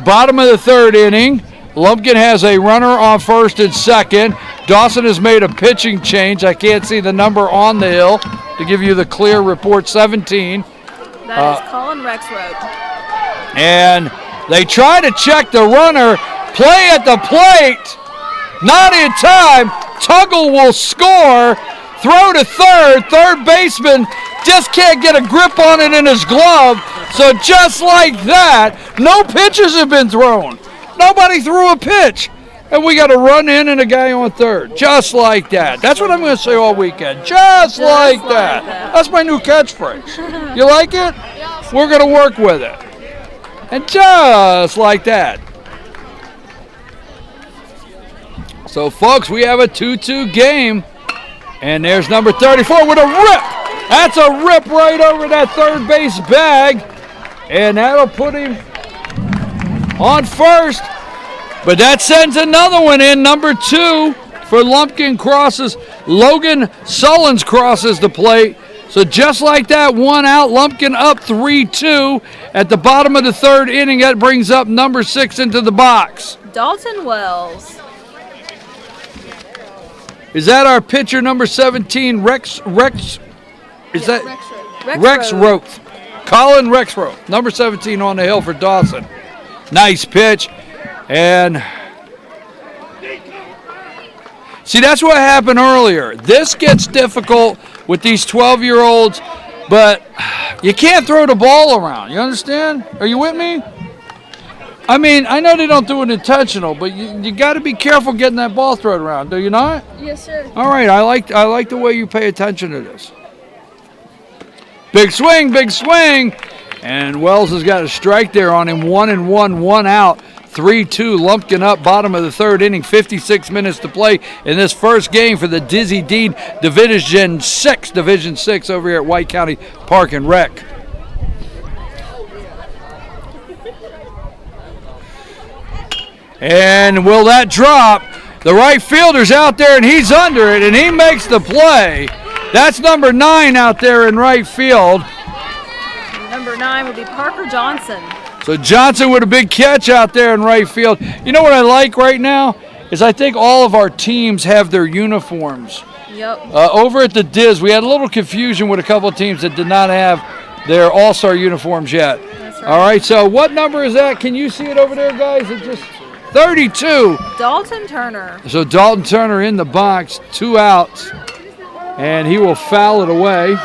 bottom of the third inning. Lumpkin has a runner on first and second. Dawson has made a pitching change. I can't see the number on the hill to give you the clear report, 17. That is Colin Rexroth. And they try to check the runner. Play at the plate. Not in time. Tuggle will score. Throw to third. Third baseman just can't get a grip on it in his glove. So just like that, no pitches have been thrown. Nobody threw a pitch. And we got a run in and a guy on third. Just like that. That's what I'm going to say all weekend. Just like that. That's my new catchphrase. You like it? We're going to work with it. And just like that. So, folks, we have a 2-2 game. And there's number 34 with a rip. That's a rip right over that third base bag. And that'll put him on first. But that sends another one in, number 2 for Lumpkin crosses. Logan Sullins crosses the plate. So just like that, one out, Lumpkin up 3-2 at the bottom of the third inning. That brings up number 6 into the box. Dalton Wells. Is that our pitcher, number 17, Rex? Is that Rexroth? Colin Rexroth, number 17 on the hill for Dawson. Nice pitch. And see, that's what happened earlier. This gets difficult with these 12-year-olds, but you can't throw the ball around. You understand? Are you with me? I mean, I know they don't do it intentional, but you got to be careful getting that ball thrown around. Do you not? Yes, sir. All right, I like the way you pay attention to this. Big swing, and Wells has got a strike there on him. 1-1, 1 out. 3-2, Lumpkin up, bottom of the third inning, 56 minutes to play in this first game for the Dizzy Dean Division 6 over here at White County Park and Rec. And will that drop? The right fielder's out there, and he's under it, and he makes the play. That's number 9 out there in right field. Number 9 would be Parker Johnson. So Johnson with a big catch out there in right field. You know what I like right now is I think all of our teams have their uniforms. Yep. Over at the Diz, we had a little confusion with a couple of teams that did not have their all-star uniforms yet. That's right. All right, so what number is that? Can you see it over there, guys? It's just 32. Dalton Turner. So Dalton Turner in the box, 2 outs, and he will foul it away.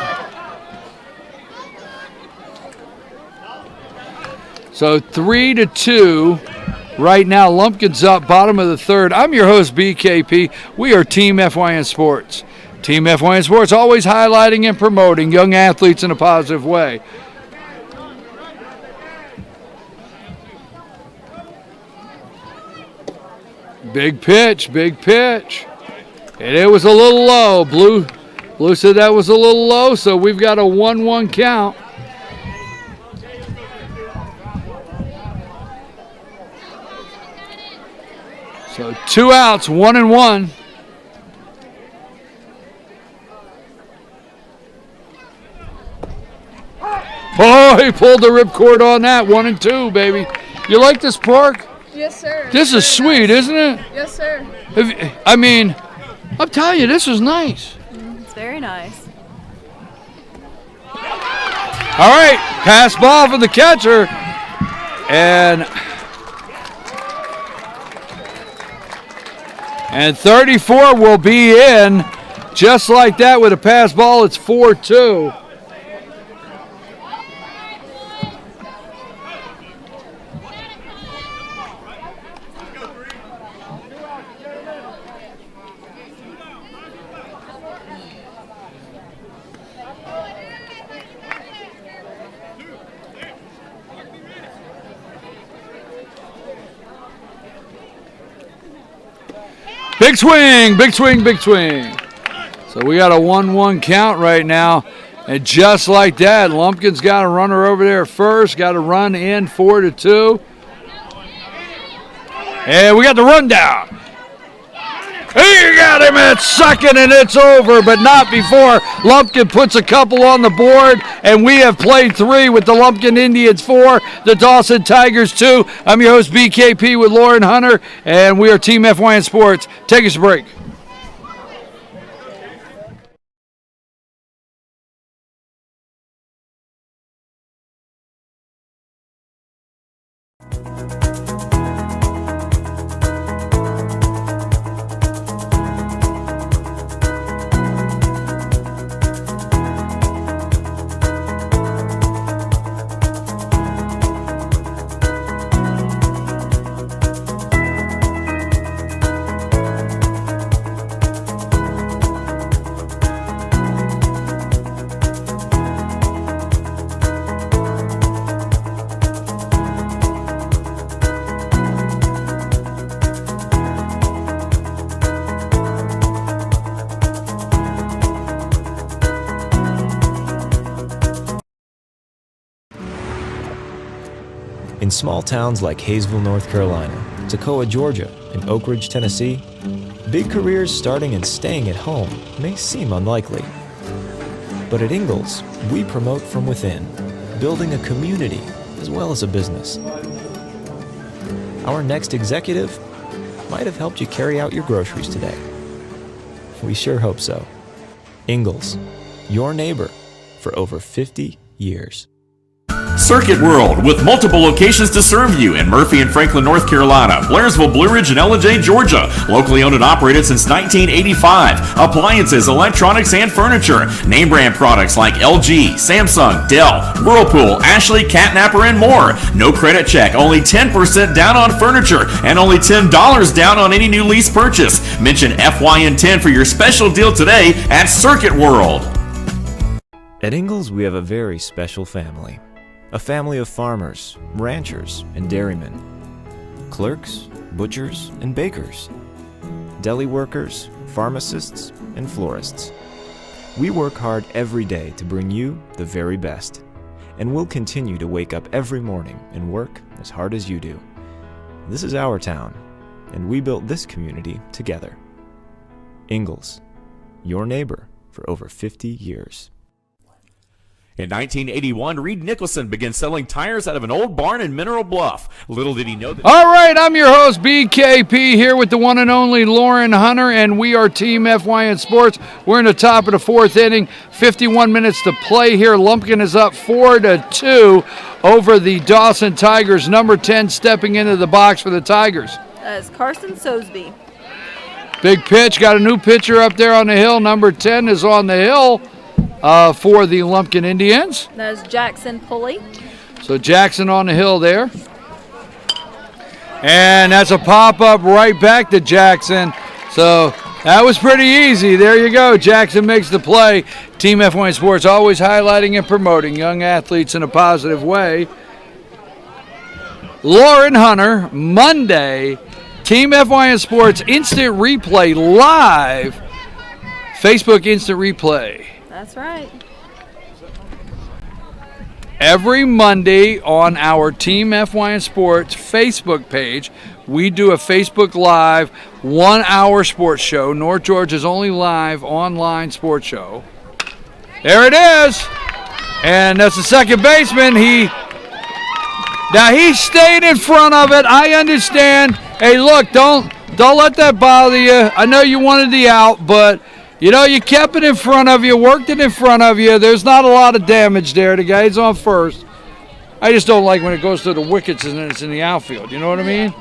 So 3-2 right now. Lumpkin's up, bottom of the third. I'm your host, BKP. We are Team FYN Sports. Team FYN Sports always highlighting and promoting young athletes in a positive way. Big pitch. And it was a little low. Blue said that was a little low, so we've got a 1-1 count. So 2 outs, 1-1. Oh, he pulled the ripcord on that. 1-2, baby. You like this park? Yes, sir. This is sweet, isn't it? Yes, sir. I mean, I'm telling you, this is nice. It's very nice. All right, pass ball for the catcher. And 34 will be in just like that with a pass ball. It's 4-2. Big swing. So we got a 1-1 count right now. And just like that, Lumpkin's got a runner over there first, got a run in 4-2. And we got the rundown. He got minutes, second, and it's over, but not before Lumpkin puts a couple on the board, and we have played 3 with the Lumpkin Indians 4, the Dawson Tigers 2. I'm your host, BKP, with Lauren Hunter, and we are Team FYN Sports. Take us a break. In small towns like Hayesville, North Carolina, Toccoa, Georgia, and Oak Ridge, Tennessee, big careers starting and staying at home may seem unlikely. But at Ingalls, we promote from within, building a community as well as a business. Our next executive might have helped you carry out your groceries today. We sure hope so. Ingalls, your neighbor for over 50 years. Circuit World, with multiple locations to serve you in Murphy and Franklin, North Carolina, Blairsville, Blue Ridge, and Ellijay, Georgia. Locally owned and operated since 1985. Appliances, electronics, and furniture. Name brand products like LG, Samsung, Dell, Whirlpool, Ashley, Catnapper, and more. No credit check, only 10% down on furniture, and only $10 down on any new lease purchase. Mention FYN10 for your special deal today at Circuit World. At Ingalls, we have a very special family. A family of farmers, ranchers, and dairymen. Clerks, butchers, and bakers. Deli workers, pharmacists, and florists. We work hard every day to bring you the very best. And we'll continue to wake up every morning and work as hard as you do. This is our town, and we built this community together. Ingalls, your neighbor for over 50 years. In 1981, Reed Nicholson began selling tires out of an old barn in Mineral Bluff. Little did he know that... All right, I'm your host, BKP, here with the one and only Lauren Hunter, and we are Team FYN Sports. We're in the top of the 4th inning, 51 minutes to play here. Lumpkin is up 4-2 over the Dawson Tigers. Number 10 stepping into the box for the Tigers. That is Carson Sosby. Big pitch, got a new pitcher up there on the hill. Number 10 is on the hill. For the Lumpkin Indians. That is Jackson Pulley. So Jackson on the hill there. And that's a pop-up right back to Jackson. So that was pretty easy. There you go. Jackson makes the play. Team F1 Sports always highlighting and promoting young athletes in a positive way. Lauren Hunter, Monday, Team FYN Sports Instant Replay live. Facebook Instant Replay. That's right. Every Monday on our Team FYN Sports Facebook page, we do a Facebook Live 1-hour sports show. North Georgia's only live online sports show. There it is. And that's the second baseman. He stayed in front of it. I understand. Hey, look, don't let that bother you. I know you wanted the out, but you know, you kept it in front of you, worked it in front of you. There's not a lot of damage there. The guy's on first. I just don't like when it goes to the wickets and it's in the outfield. You know what I mean?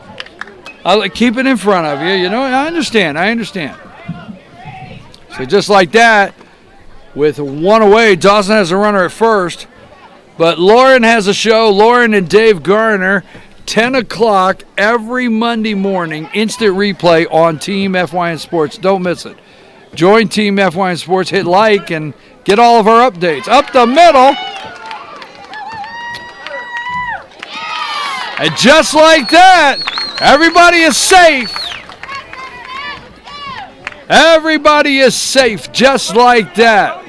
I like keep it in front of you. You know, I understand. So just like that, with one away, Dawson has a runner at first. But Lauren has a show. Lauren and Dave Garner, 10 o'clock every Monday morning, instant replay on Team FYN Sports. Don't miss it. Join Team FYN Sports, hit like, and get all of our updates. Up the middle. And just like that, everybody is safe. Everybody is safe just like that.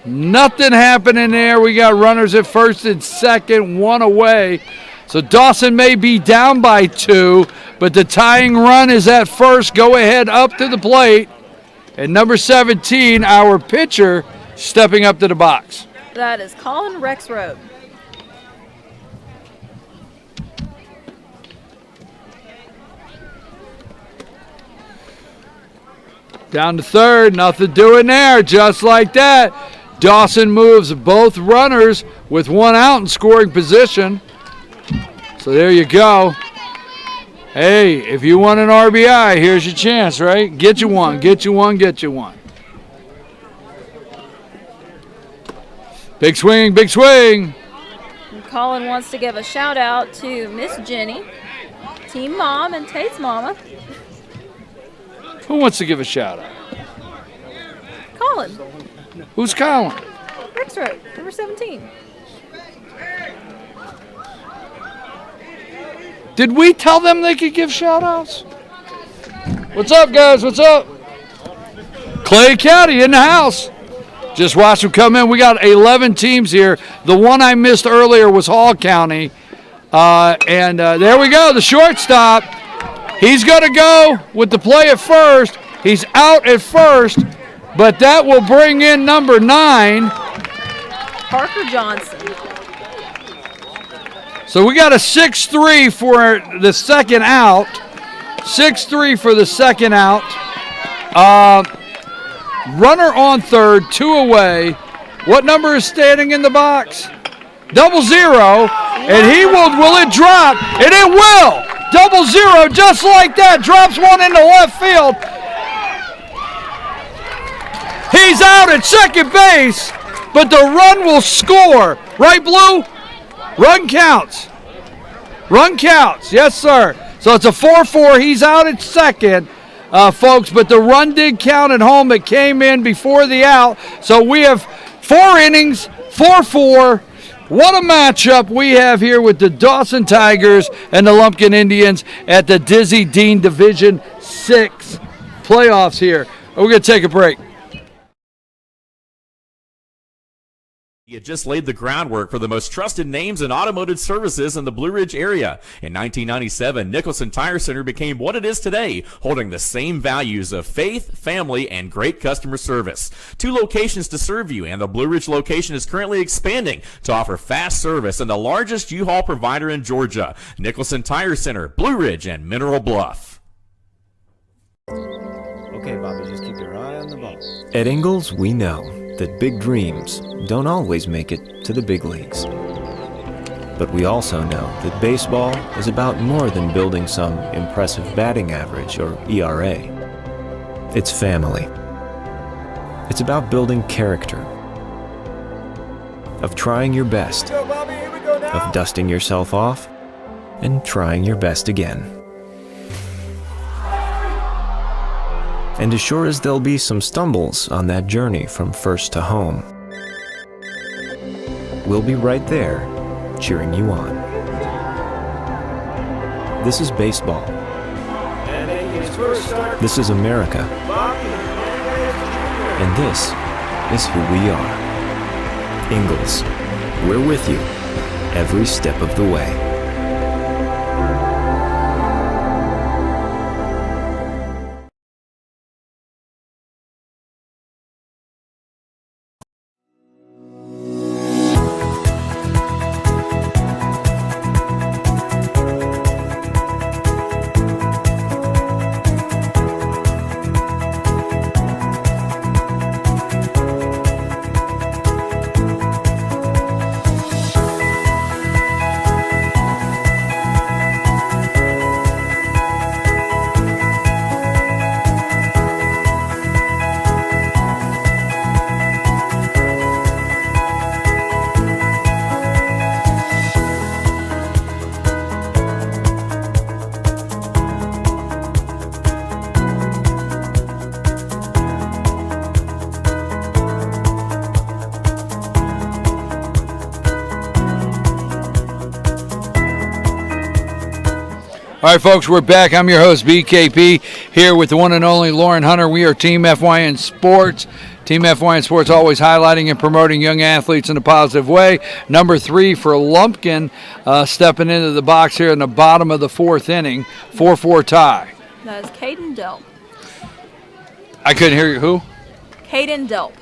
Nothing happening there. We got runners at first and second, one away. So Dawson may be down by 2, but the tying run is at first. Go ahead up to the plate. And number 17, our pitcher, stepping up to the box. That is Colin Rexroad. Down to third, nothing doing there, just like that. Dawson moves both runners with one out in scoring position. So there you go. Hey, if you want an RBI, here's your chance, right? Get you one, get you one, get you one. Big swing, big swing. And Colin wants to give a shout out to Miss Jenny, Team Mom, and Tate's Mama. Who wants to give a shout out? Colin, Who's Colin? Rexroad, number 17. Did we tell them they could give shout outs? What's up, guys? What's up? Clay County in the house. Just watch them come in. We got 11 teams here. The one I missed earlier was Hall County. And there we go, the shortstop. He's going to go with the play at first. He's out at first, but that will bring in number 9. Parker Johnson. So we got a 6-3 for the second out. 6-3 for the second out. Runner on third, 2 away. What number is standing in the box? 00. And will it drop? And it will. 00, just like that. Drops one into left field. He's out at second base, but the run will score. Right, Blue? Run counts. Run counts. Yes, sir. So it's a 4-4. He's out at second, folks, but the run did count at home. It came in before the out. So we have 4 innings, 4-4. What a matchup we have here with the Dawson Tigers and the Lumpkin Indians at the Dizzy Dean Division 6 playoffs here. We're going to take a break. He had just laid the groundwork for the most trusted names in automotive services in the Blue Ridge area. In 1997, Nicholson Tire Center became what it is today, holding the same values of faith, family, and great customer service. 2 locations to serve you, and the Blue Ridge location is currently expanding to offer fast service and the largest U-Haul provider in Georgia. Nicholson Tire Center, Blue Ridge, and Mineral Bluff. Okay, Bobby, just keep your eye on the ball. At Ingalls, we know that big dreams don't always make it to the big leagues. But we also know that baseball is about more than building some impressive batting average or ERA. It's family. It's about building character, of trying your best, of dusting yourself off, and trying your best again. And as sure as there'll be some stumbles on that journey from first to home, we'll be right there, cheering you on. This is baseball. This is America. And this is who we are. Ingalls, we're with you every step of the way. All right, folks, we're back. I'm your host, BKP, here with the one and only Lauren Hunter. We are Team FYN Sports. Team FYN Sports always highlighting and promoting young athletes in a positive way. Number 3 for Lumpkin, stepping into the box here in the bottom of the 4th inning. 4-4 tie. That is Caden Dell. I couldn't hear you. Who? Caden Delp.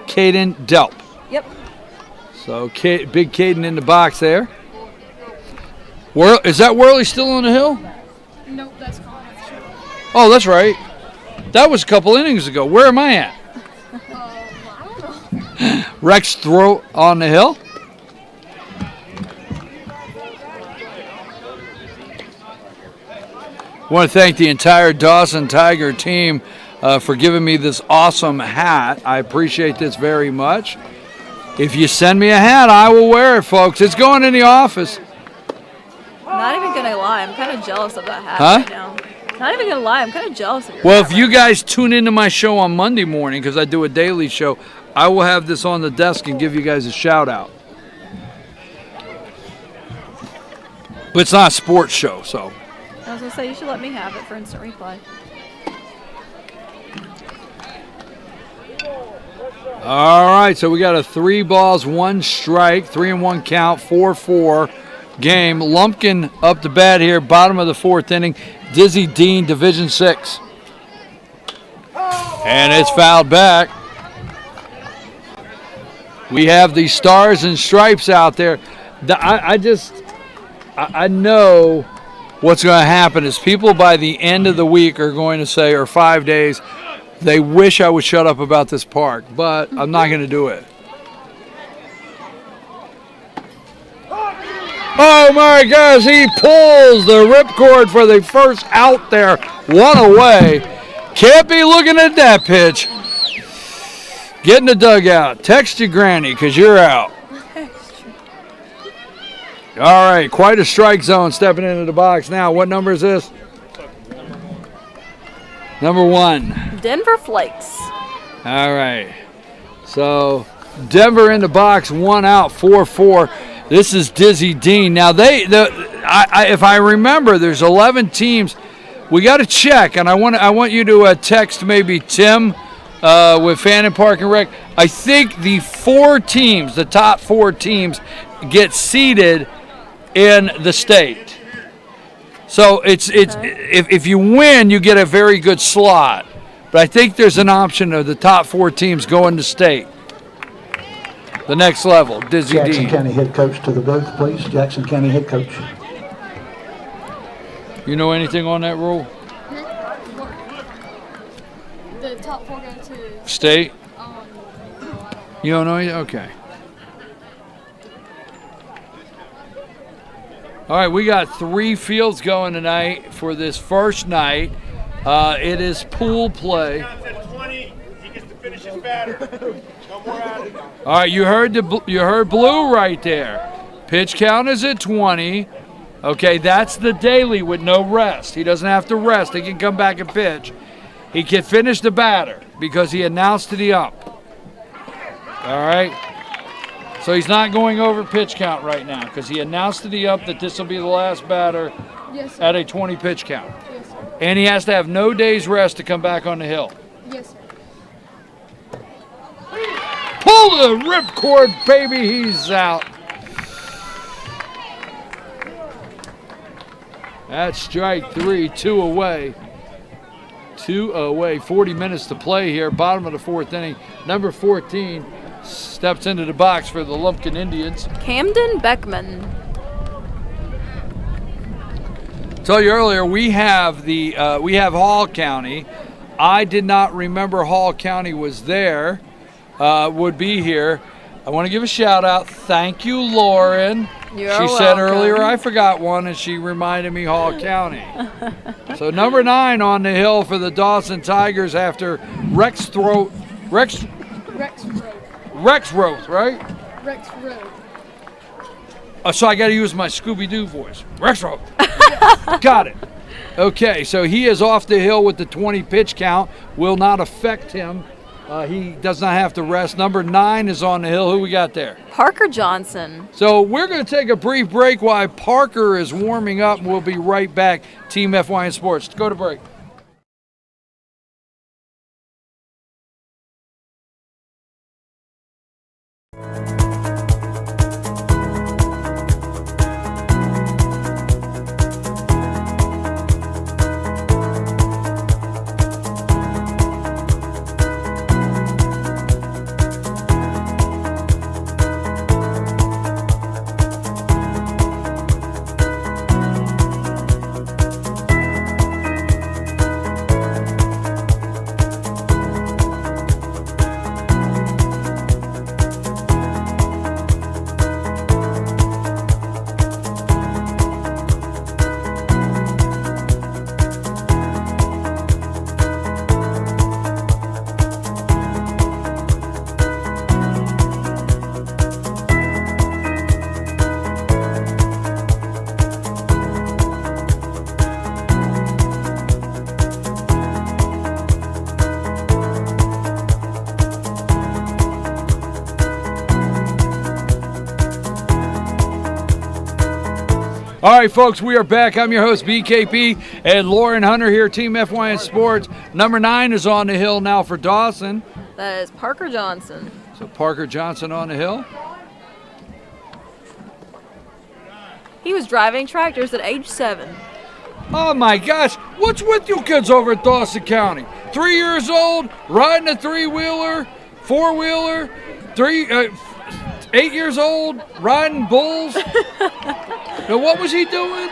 Caden Delp. Yep. So big Caden in the box there. Is that Worley still on the hill? Nope, that's Connor. Oh, that's right. That was a couple innings ago. Where am I at? I don't know. Rex throw on the hill. I want to thank the entire Dawson Tiger team for giving me this awesome hat. I appreciate this very much. If you send me a hat, I will wear it, folks. It's going in the office. Not even gonna lie, I'm kind of jealous of that hat Huh? right now. Not even gonna lie, I'm kind of jealous of your Well, hat if you right guys tune into my show on Monday morning, because I do a daily show, I will have this on the desk and give you guys a shout out. But it's not a sports show, so. now. I was gonna say you should let me have it for instant replay. All right, so we got a 3 balls, 1 strike, 3-1 count, 4-4 game. Lumpkin up to bat here, bottom of the 4th inning. Dizzy Dean, Division 6. And it's fouled back. We have the Stars and Stripes out there. I know what's going to happen is people by the end of the week are going to say, or 5 days, they wish I would shut up about this park, but I'm not going to do it. Oh my gosh, he pulls the ripcord for the first out there, 1 away. Can't be looking at that pitch. Get in the dugout. Text your granny because you're out. All right, quite a strike zone stepping into the box now. What number is this? Number 1. Denver Flakes. All right. So Denver in the box, 1 out, 4-4. This is Dizzy Dean. Now if I remember, there's 11 teams. We got to check, and I want you to text maybe Tim with Fannin Park and Rec. I think the 4 teams, the top 4 teams, get seeded in the state. So if you win, you get a very good slot. But I think there's an option of the top 4 teams going to state. The next level, Dizzy Jackson Dean. County head coach to the booth, please. Jackson County head coach. You know anything on that rule? The top 4 go to State? no, I don't. You don't know anything? Okay. All right, we got 3 fields going tonight for this first night. It is pool play. Counts at 20, he gets to finish his batter. No more out of it. All right, you heard blue right there. Pitch count is at 20. Okay, that's the daily with no rest. He doesn't have to rest. He can come back and pitch. He can finish the batter because he announced to the ump. All right. So he's not going over pitch count right now because he announced to the ump that this will be the last batter Yes, sir. at a 20 pitch count. Yes, sir. And he has to have no day's rest to come back on the hill. Yes, sir. Pull the ripcord, baby. He's out. That's strike 3, 2 away. 2 away. 40 minutes to play here. Bottom of the 4th inning. Number 14 steps into the box for the Lumpkin Indians. Camden Beckman. Told you earlier we have Hall County. I did not remember Hall County was there. Would be here. I want to give a shout out. Thank you, Lauren. You're She said welcome. earlier I forgot one, and she reminded me Hall County. So number 9 on the hill for the Dawson Tigers after Rex Roth, right? Rex Road. So I got to use my Scooby-Doo voice. Rex Roth. Got it. Okay, so he is off the hill with the 20 pitch count. Will not affect him. He does not have to rest. Number 9 is on the hill. Who we got there? Parker Johnson. So we're going to take a brief break while Parker is warming up, and we'll be right back. Team FYN Sports. Go to break. All right, folks, we are back. I'm your host, BKP, and Lauren Hunter here, Team FYN Sports. Number 9 is on the hill now for Dawson. That is Parker Johnson. So Parker Johnson on the hill. He was driving tractors at age 7. Oh, my gosh. What's with you kids over at Dawson County? 3 years old, riding a 3-wheeler, 4-wheeler, 8 years old, riding bulls. Now, what was he doing?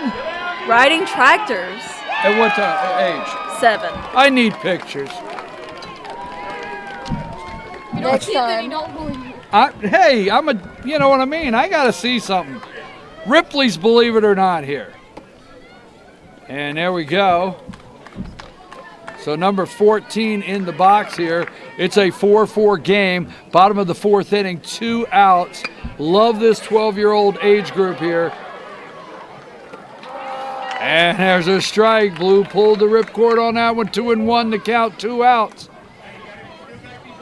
Riding tractors. At what age? 7. I need pictures. You don't see it, then you don't believe it. Hey, you know what I mean? I got to see something. Ripley's Believe It or Not here. And there we go. So number 14 in the box here. It's a 4-4 game. Bottom of the 4th inning, 2 outs. Love this 12-year-old age group here. And there's a strike. Blue pulled the ripcord on that one. 2-1 to count, 2 outs.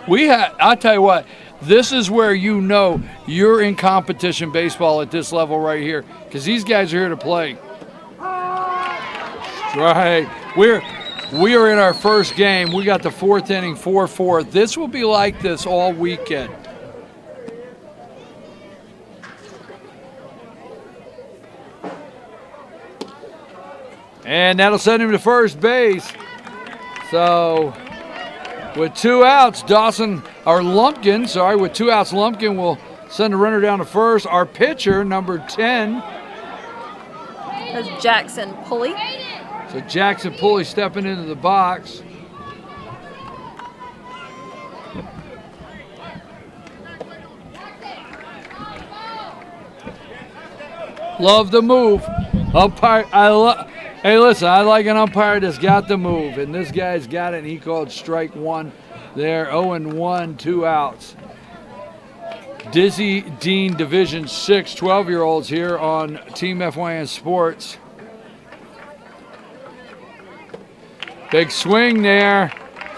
I'll tell you what, this is where you know you're in competition baseball at this level right here, because these guys are here to play. Strike. We are in our first game. We got the 4th inning, 4-4. This will be like this all weekend. And that'll send him to first base. So with 2 outs, Lumpkin, with 2 outs, Lumpkin will send a runner down to first. Our pitcher, number 10. That's Jackson Pulley. So Jackson Pulley stepping into the box. Love the move. Umpire, hey, listen, I like an umpire that's got the move, and this guy's got it, and he called strike 1 there. 0-1, 2 outs. Dizzy Dean Division 6 12-year-olds here on Team FYN Sports. Big swing there.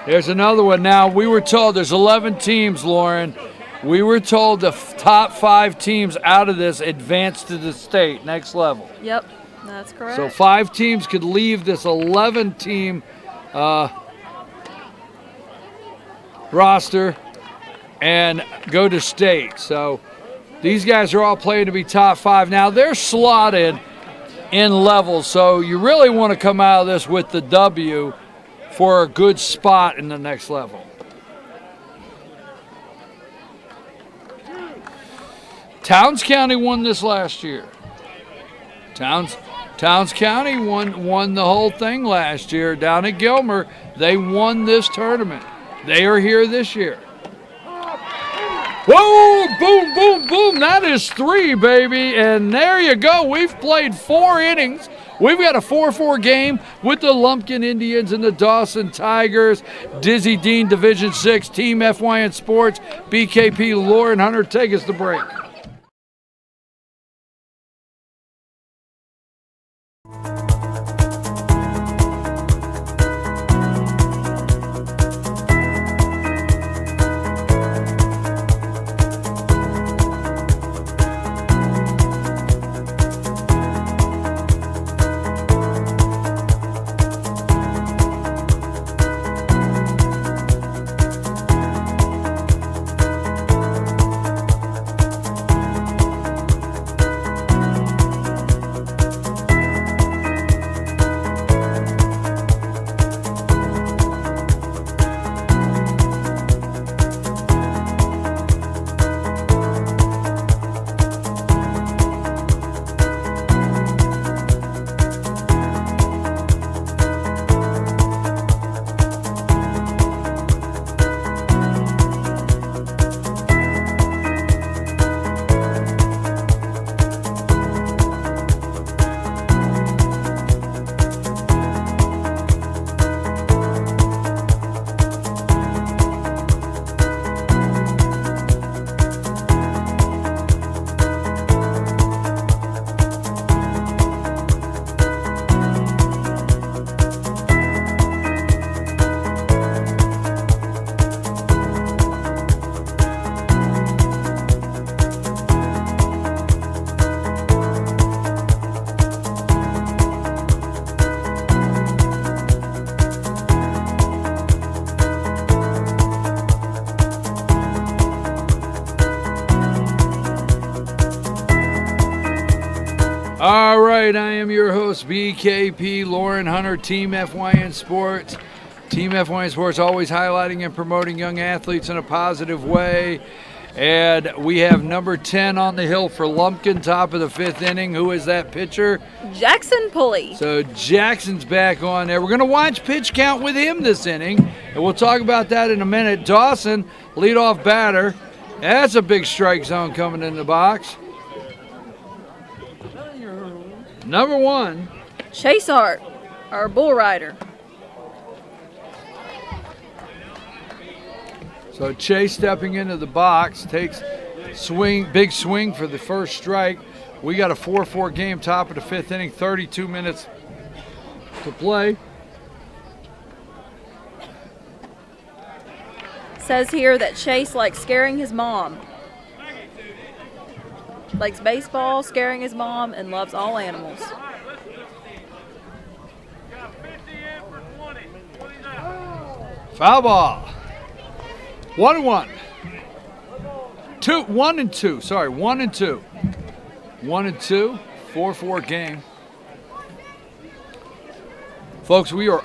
There's another one. Now, we were told there's 11 teams, Lauren. We were told the top 5 teams out of this advance to the state, next level. Yep, that's correct. So 5 teams could leave this 11-team roster and go to state. So these guys are all playing to be top 5. Now, they're slotted in levels, so you really want to come out of this with the W for a good spot in the next level. Towns County won this last year. Towns County won the whole thing last year down at Gilmer. They won this tournament. They are here this year. Whoa, boom, boom, boom. That is 3, baby. And there you go. We've played 4 innings. We've got a 4-4 game with the Lumpkin Indians and the Dawson Tigers. Dizzy Dean Division 6, Team FYN Sports, BKP, Lauren Hunter. Take us to break. All right, I am your host, BKP Lauren Hunter, Team FYN Sports. Team FYN Sports always highlighting and promoting young athletes in a positive way. And we have number 10 on the hill for Lumpkin, top of the 5th inning. Who is that pitcher? Jackson Pulley. So Jackson's back on there. We're going to watch pitch count with him this inning, and we'll talk about that in a minute. Dawson, leadoff batter. That's a big strike zone coming in the box. Number 1. Chase Hart, our bull rider. So Chase stepping into the box, takes big swing for the first strike. We got a 4-4 game, top of the 5th inning, 32 minutes to play. Says here that Chase likes scaring his mom. Likes baseball, scaring his mom, and loves all animals. Foul ball. 1-1. 1-2. Sorry, 1-2. 1-2. 4-4 game. Folks, we are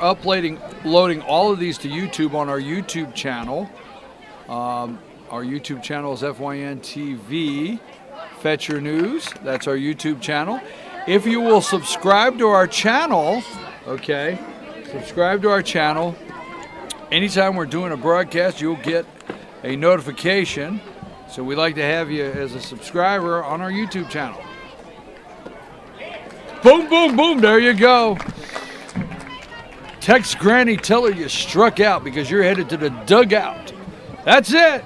loading all of these to YouTube on our YouTube channel. Our YouTube channel is FYN TV. Fetch Your News. That's our YouTube channel. If you will subscribe to our channel, okay, subscribe to our channel. Anytime we're doing a broadcast, you'll get a notification. So we'd like to have you as a subscriber on our YouTube channel. Boom, boom, boom. There you go. Text Granny, tell her you struck out because you're headed to the dugout. That's it.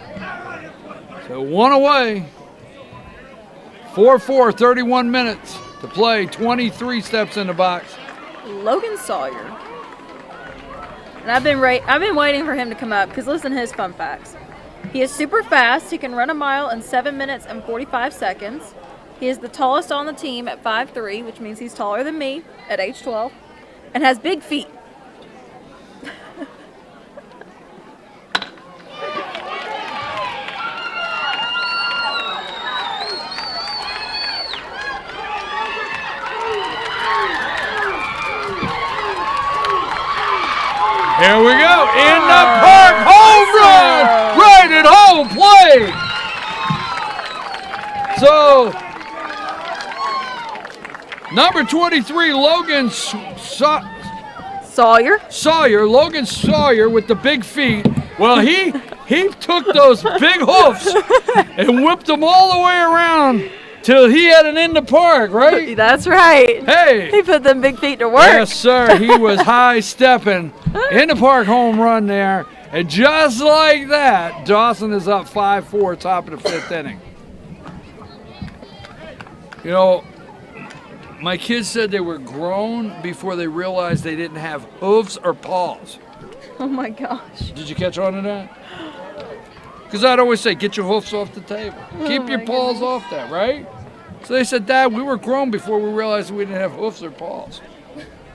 So 1 away. 4-4, 31 minutes to play. 23 steps in the box. Logan Sawyer. And I've been waiting for him to come up because listen to his fun facts. He is super fast. He can run a mile in 7 minutes and 45 seconds. He is the tallest on the team at 5'3", which means he's taller than me at age 12, and has big feet. Here we go, in the park, home run, right at home plate. So, number 23, Logan Sawyer, Logan Sawyer with the big feet. Well, he took those big hoofs and whipped them all the way around till he had an in the park, right? That's right. Hey. He put them big feet to work. Yes, sir. He was high stepping in the park home run there. And just like that, Dawson is up 5-4, top of the 5th inning. You know, my kids said they were grown before they realized they didn't have hooves or paws. Oh, my gosh. Did you catch on to that? Because I'd always say, get your hoofs off the table. Keep your paws off that, right? So they said, Dad, we were grown before we realized we didn't have hoofs or paws.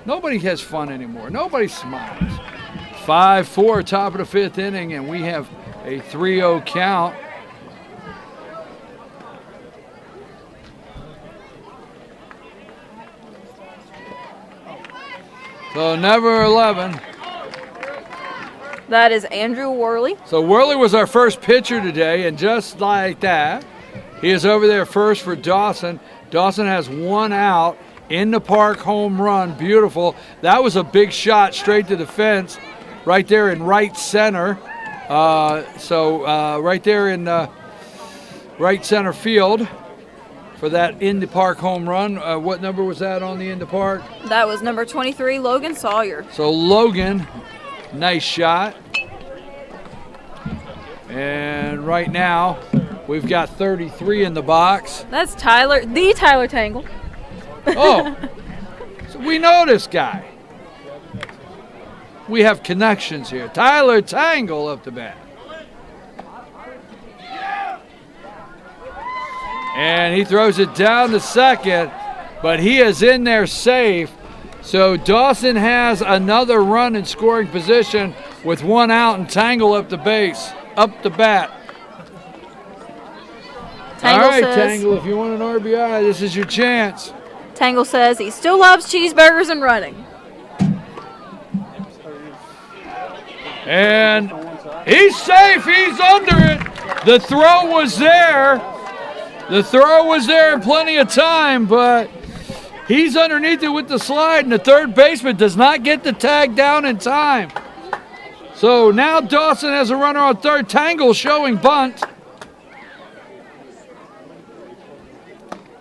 Nobody has fun anymore. Nobody smiles. 5-4, top of the 5th inning, and we have a 3-0 count. So number 11. That is Andrew Worley. So Worley was our first pitcher today, and just like that, he is over there first for Dawson. Dawson has 1 out, in the park home run, beautiful. That was a big shot straight to the fence, right there in right center. Right there in right center field for that in the park home run. What number was that on the in the park? That was number 23, Logan Sawyer. So Logan, nice shot. And right now, we've got 33 in the box. That's Tyler Tangle. Oh, so we know this guy. We have connections here. Tyler Tangle up the bat. And he throws it down to second, but he is in there safe. So Dawson has another run in scoring position with 1 out and Tangle up the base, up the bat. Tangle all right, says, Tangle, if you want an RBI, this is your chance. Tangle says he still loves cheeseburgers and running. And he's safe. He's under it. The throw was there. The throw was there in plenty of time, but he's underneath it with the slide, and the third baseman does not get the tag down in time. So now Dawson has a runner on third. Tangle showing bunt.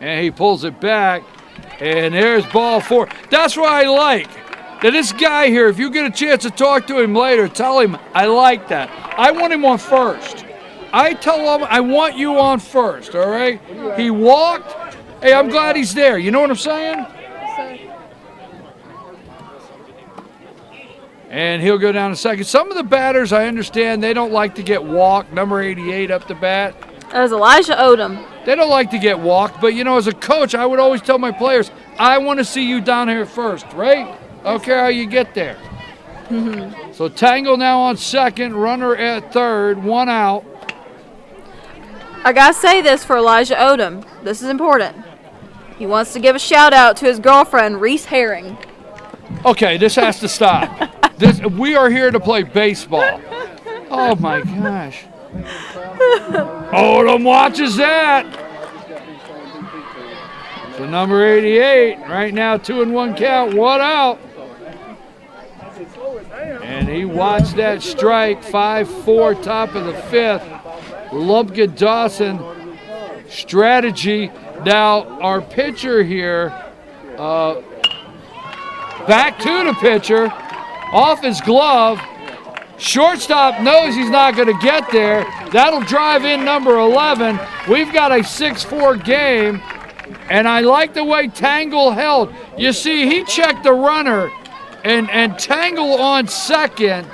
And he pulls it back, and there's ball 4. That's what I like. That this guy here, if you get a chance to talk to him later, tell him I like that. I want him on first. I tell him I want you on first, all right? He walked. Hey, I'm glad he's there. You know what I'm saying? And he'll go down a second. Some of the batters, I understand, they don't like to get walked. Number 88 up the bat. That was Elijah Odom. They don't like to get walked, but, you know, as a coach, I would always tell my players, I want to see you down here first, right? I don't care how you get there. So Tangle now on second, runner at third, 1 out. I gotta say this for Elijah Odom. This is important. He wants to give a shout out to his girlfriend, Reese Herring. Okay, this has to stop. We are here to play baseball. Oh, my gosh. Odom watches that. So number 88, right now 2-1 count, 1 out. And he watched that strike, 5-4, top of the 5th. Lumpkin Dawson strategy. Now our pitcher here, back to the pitcher, off his glove. Shortstop knows he's not going to get there. That'll drive in number 11. We've got a 6-4 game, and I like the way Tangle held. You see, he checked the runner, and Tangle on second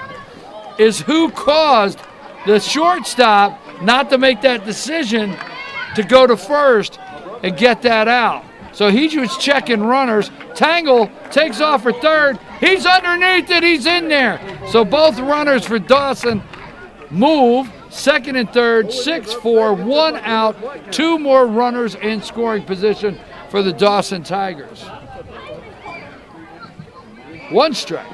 is who caused the shortstop not to make that decision to go to first and get that out. So he was checking runners. Tangle takes off for third. He's underneath it. He's in there. So both runners for Dawson move. Second and third, 6-4, 1 out. 2 more runners in scoring position for the Dawson Tigers. 1 strike.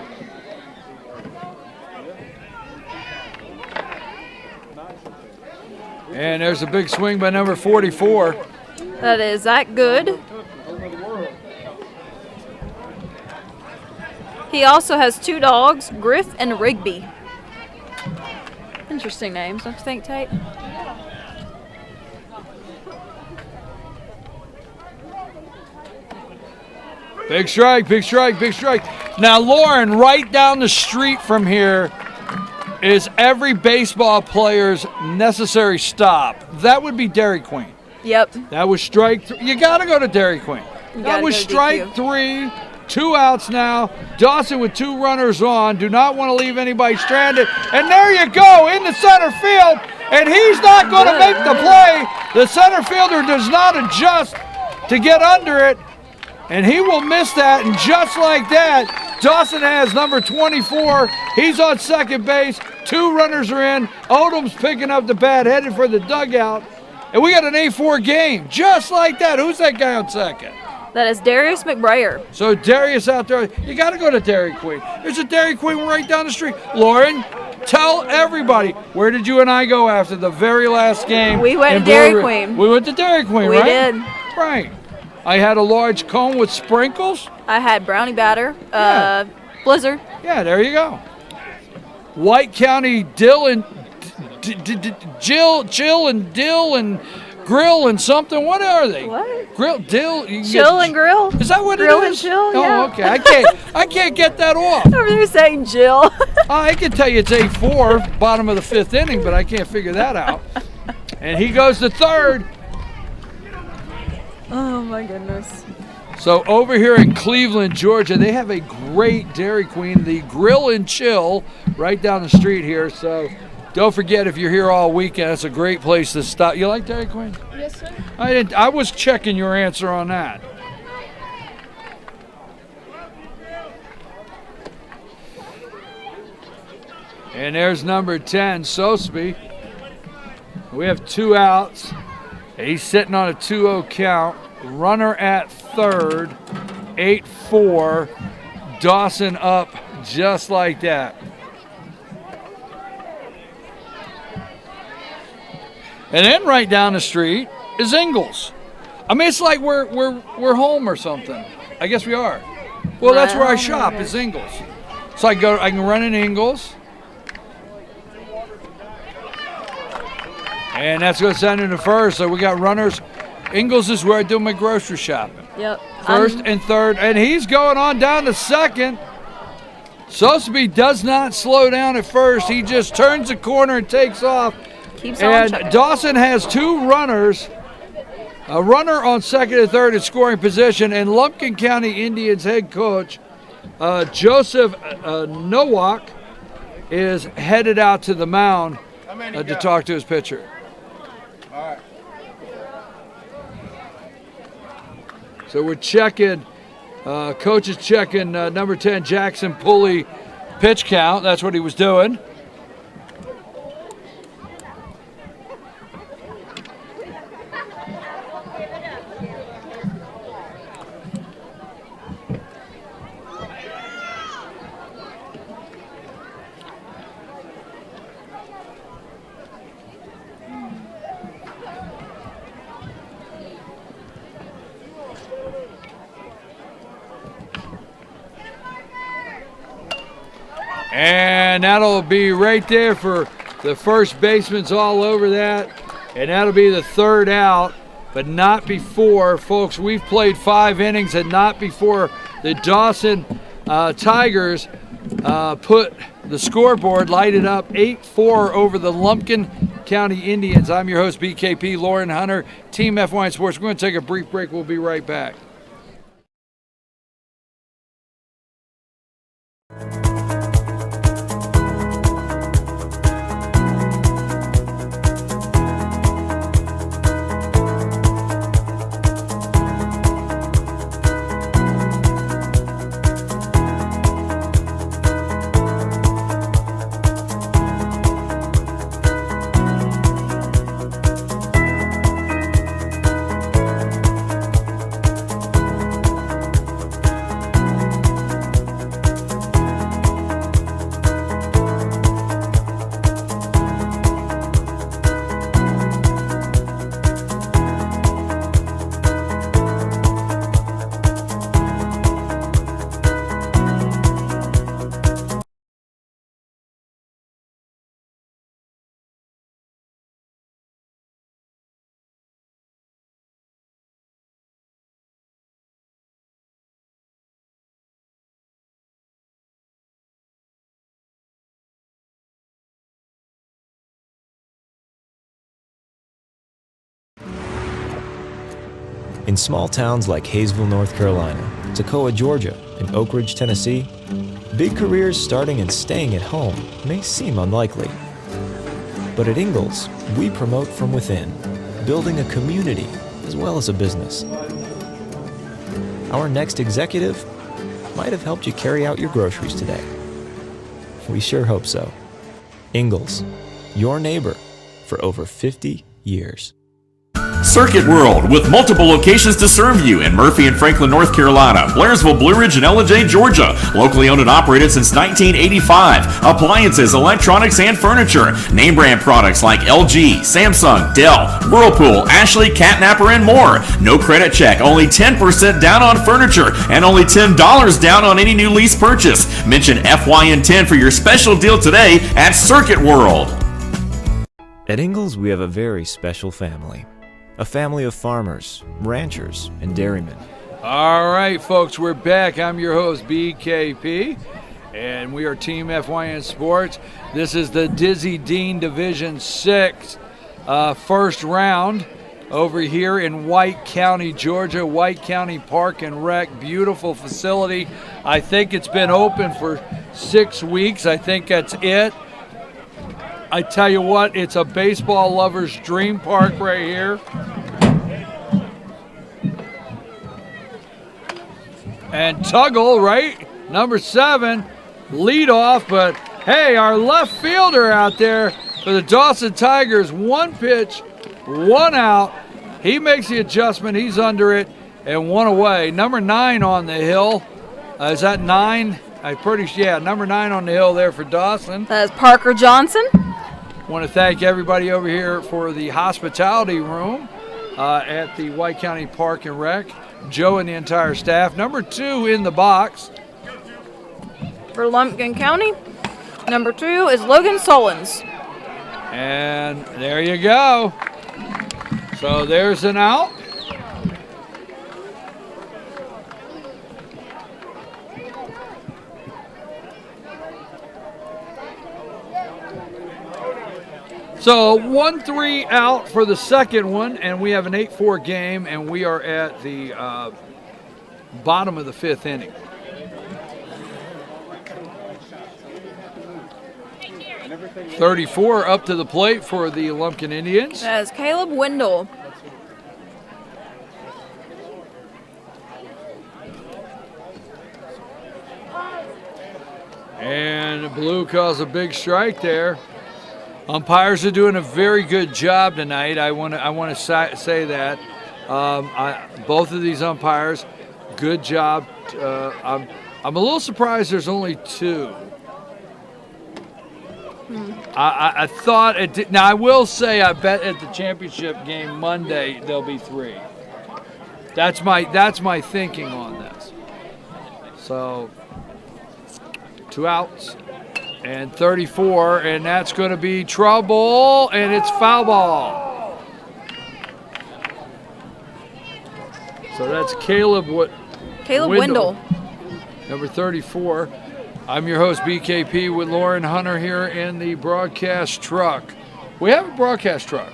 And there's a big swing by number 44. That is Zach Good. He also has 2 dogs, Griff and Rigby. Interesting names, don't you think, Tate? Big strike, big strike, big strike. Now, Lauren, right down the street from here is every baseball player's necessary stop. That would be Dairy Queen. Yep. That was strike 3. You got to go to Dairy Queen. That was strike 3. 2 outs now. Dawson with 2 runners on. Do not want to leave anybody stranded. And there you go, in the center field. And he's not going to make the play. The center fielder does not adjust to get under it. And he will miss that. And just like that, Dawson has number 24. He's on second base. 2 runners are in. Odom's picking up the bat, headed for the dugout. And we got an A4 game. Just like that. Who's that guy on second? That is Darius McBrayer. So Darius out there, you got to go to Dairy Queen. There's a Dairy Queen right down the street. Lauren, tell everybody, where did you and I go after the very last game? We went to Dairy Queen. We went to Dairy Queen, right? We did. Right. I had a large cone with sprinkles. I had brownie batter, blizzard. Yeah, there you go. White County dill and chill and dill and grill and something. What are they? What? Grill, dill. Chill and grill. Is that what grill it is? Grill and chill, oh, yeah. okay. I can't get that off. Over there saying Jill. I can tell you it's A4, bottom of the 5th inning, but I can't figure that out. And he goes to third. Oh, my goodness. So over here in Cleveland, Georgia, they have a great Dairy Queen, the Grill and Chill, right down the street here. So don't forget, if you're here all weekend, it's a great place to stop. You like Dairy Queen? Yes, sir. I was checking your answer on that. And there's number 10, Sosby. We have 2 outs. He's sitting on a 2-0 count. Runner at third. 8-4. Dawson up just like that. And then right down the street is Ingalls. I mean, it's like we're home or something. I guess we are. Well, that's where I shop, is Ingalls. So I can run in Ingalls. And that's going to send into first. So we got runners. Ingalls is where I do my grocery shopping. Yep. First and third. And he's going on down to second. Soseby does not slow down at first. He just turns the corner and takes off. Keeps on And chugging. Dawson has two runners. A runner on second and third in scoring position. And Lumpkin County Indians head coach Joseph Nowak is headed out to the mound to talk to his pitcher. All right. So we're checking, coach is checking number 10, Jackson Pulley pitch count. That's what he was doing. And that'll be right there for the first baseman's all over that. And that'll be the third out, but not before, folks. We've played 5 innings and not before the Dawson Tigers put the scoreboard lighted up 8-4 over the Lumpkin County Indians. I'm your host, BKP, Lauren Hunter, Team FYN Sports. We're going to take a brief break. We'll be right back. In small towns like Hayesville, North Carolina, Toccoa, Georgia, and Oak Ridge, Tennessee, big careers starting and staying at home may seem unlikely. But at Ingalls, we promote from within, building a community as well as a business. Our next executive might have helped you carry out your groceries today. We sure hope so. Ingalls, your neighbor for over 50 years. Circuit World, with multiple locations to serve you in Murphy and Franklin, North Carolina, Blairsville, Blue Ridge, and Ellen, Georgia. Locally owned and operated since 1985. Appliances, electronics, and furniture. Name brand products like LG, Samsung, Dell, Whirlpool, Ashley, Catnapper, and more. No credit check, only 10% down on furniture, and only $10 down on any new lease purchase. Mention FYN10 for your special deal today at Circuit World. At Ingalls, we have a very special family. A family of farmers, ranchers, and dairymen. All right, folks, we're back. I'm your host, BKP, and we are Team FYN Sports. This is the Dizzy Dean Division 6 first round over here in White County, Georgia. White County Park and Rec, beautiful facility. I think it's been open for 6 weeks. I think that's it. I tell you what, it's a baseball lover's dream park right here. And Tuggle, right? Number 7, lead off, but hey, our left fielder out there for the Dawson Tigers, 1 pitch, 1 out. He makes the adjustment, he's under it, and 1 away. Number 9 on the hill. Is that 9? Number 9 on the hill there for Dawson. That is Parker Johnson. Want to thank everybody over here for the hospitality room at the White County Park and Rec. Joe and the entire staff. Number 2 in the box. For Lumpkin County, number 2 is Logan Sullins. And there you go. So there's an out. So 1-3 out for the second one, and we have an 8-4 game, and we are at the bottom of the 5th inning. .34 up to the plate for the Lumpkin Indians. That is Caleb Wendell. And blue calls a big strike there. Umpires are doing a very good job tonight. I want to say that. Both of these umpires, good job. I'm a little surprised there's only 2. I thought it did. Now I will say I bet at the championship game Monday there'll be 3. That's my thinking on this. So 2 outs and 34, and that's going to be trouble, and it's foul ball. So that's Caleb Wendell, number 34. I'm your host, BKP, with Lauren Hunter here in the broadcast truck. We have a broadcast truck.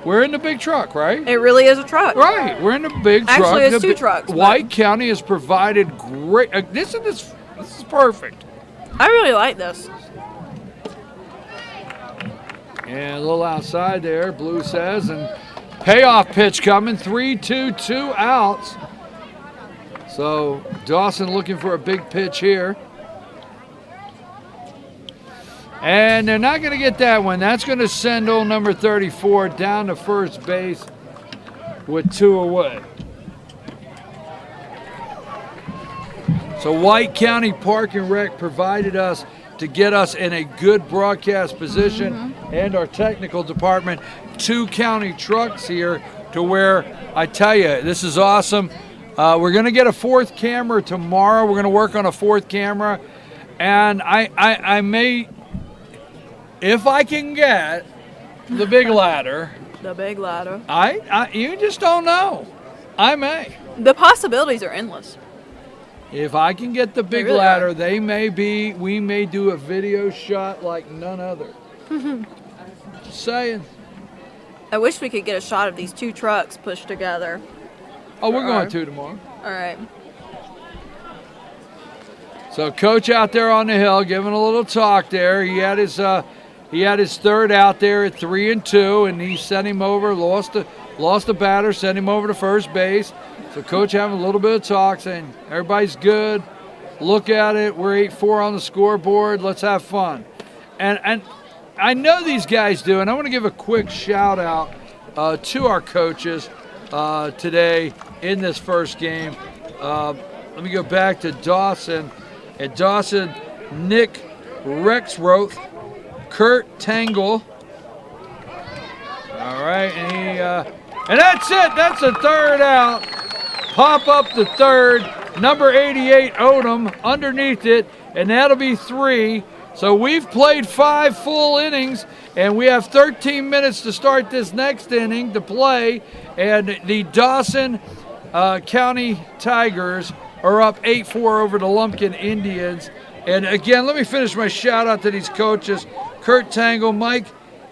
We're in the big truck, right? It really is a truck. Right, we're in the big truck. Actually, it's 2 trucks. White County has provided great. This is perfect. I really like this. And a little outside there, Blue says, and payoff pitch coming, 3-2, 2 outs. So Dawson looking for a big pitch here. And they're not going to get that one. That's going to send old number 34 down to first base with 2 away. So White County Park and Rec provided us to get us in a good broadcast position, and our technical department, 2 county trucks here to where, I tell you, this is awesome. We're going to get a 4th camera tomorrow. We're going to work on a 4th camera, and I may, if I can get the big ladder. The big ladder. You just don't know. I may. The possibilities are endless. If I can get the big really ladder, we may do a video shot like none other. Just saying. I wish we could get a shot of these 2 trucks pushed together. Oh, we're going to tomorrow. All right. So Coach out there on the hill giving a little talk there. He had his 3rd out there at 3-2, and he sent him over, lost the batter, sent him over to first base. So Coach having a little bit of talk, saying everybody's good. Look at it. We're 8-4 on the scoreboard. Let's have fun. And I know these guys do, and I want to give a quick shout out to our coaches today in this first game. Let me go back to Dawson. At Dawson, Nick Rexroth, Kurt Tangle. All right, and that's it. That's the 3rd out. Pop up the 3rd. Number 88, Odom, underneath it, and that'll be 3. So we've played 5 full innings, and we have 13 minutes to start this next inning to play. And the Dawson County Tigers are up 8-4 over the Lumpkin Indians. And again, let me finish my shout out to these coaches: Kurt Tangle, Mike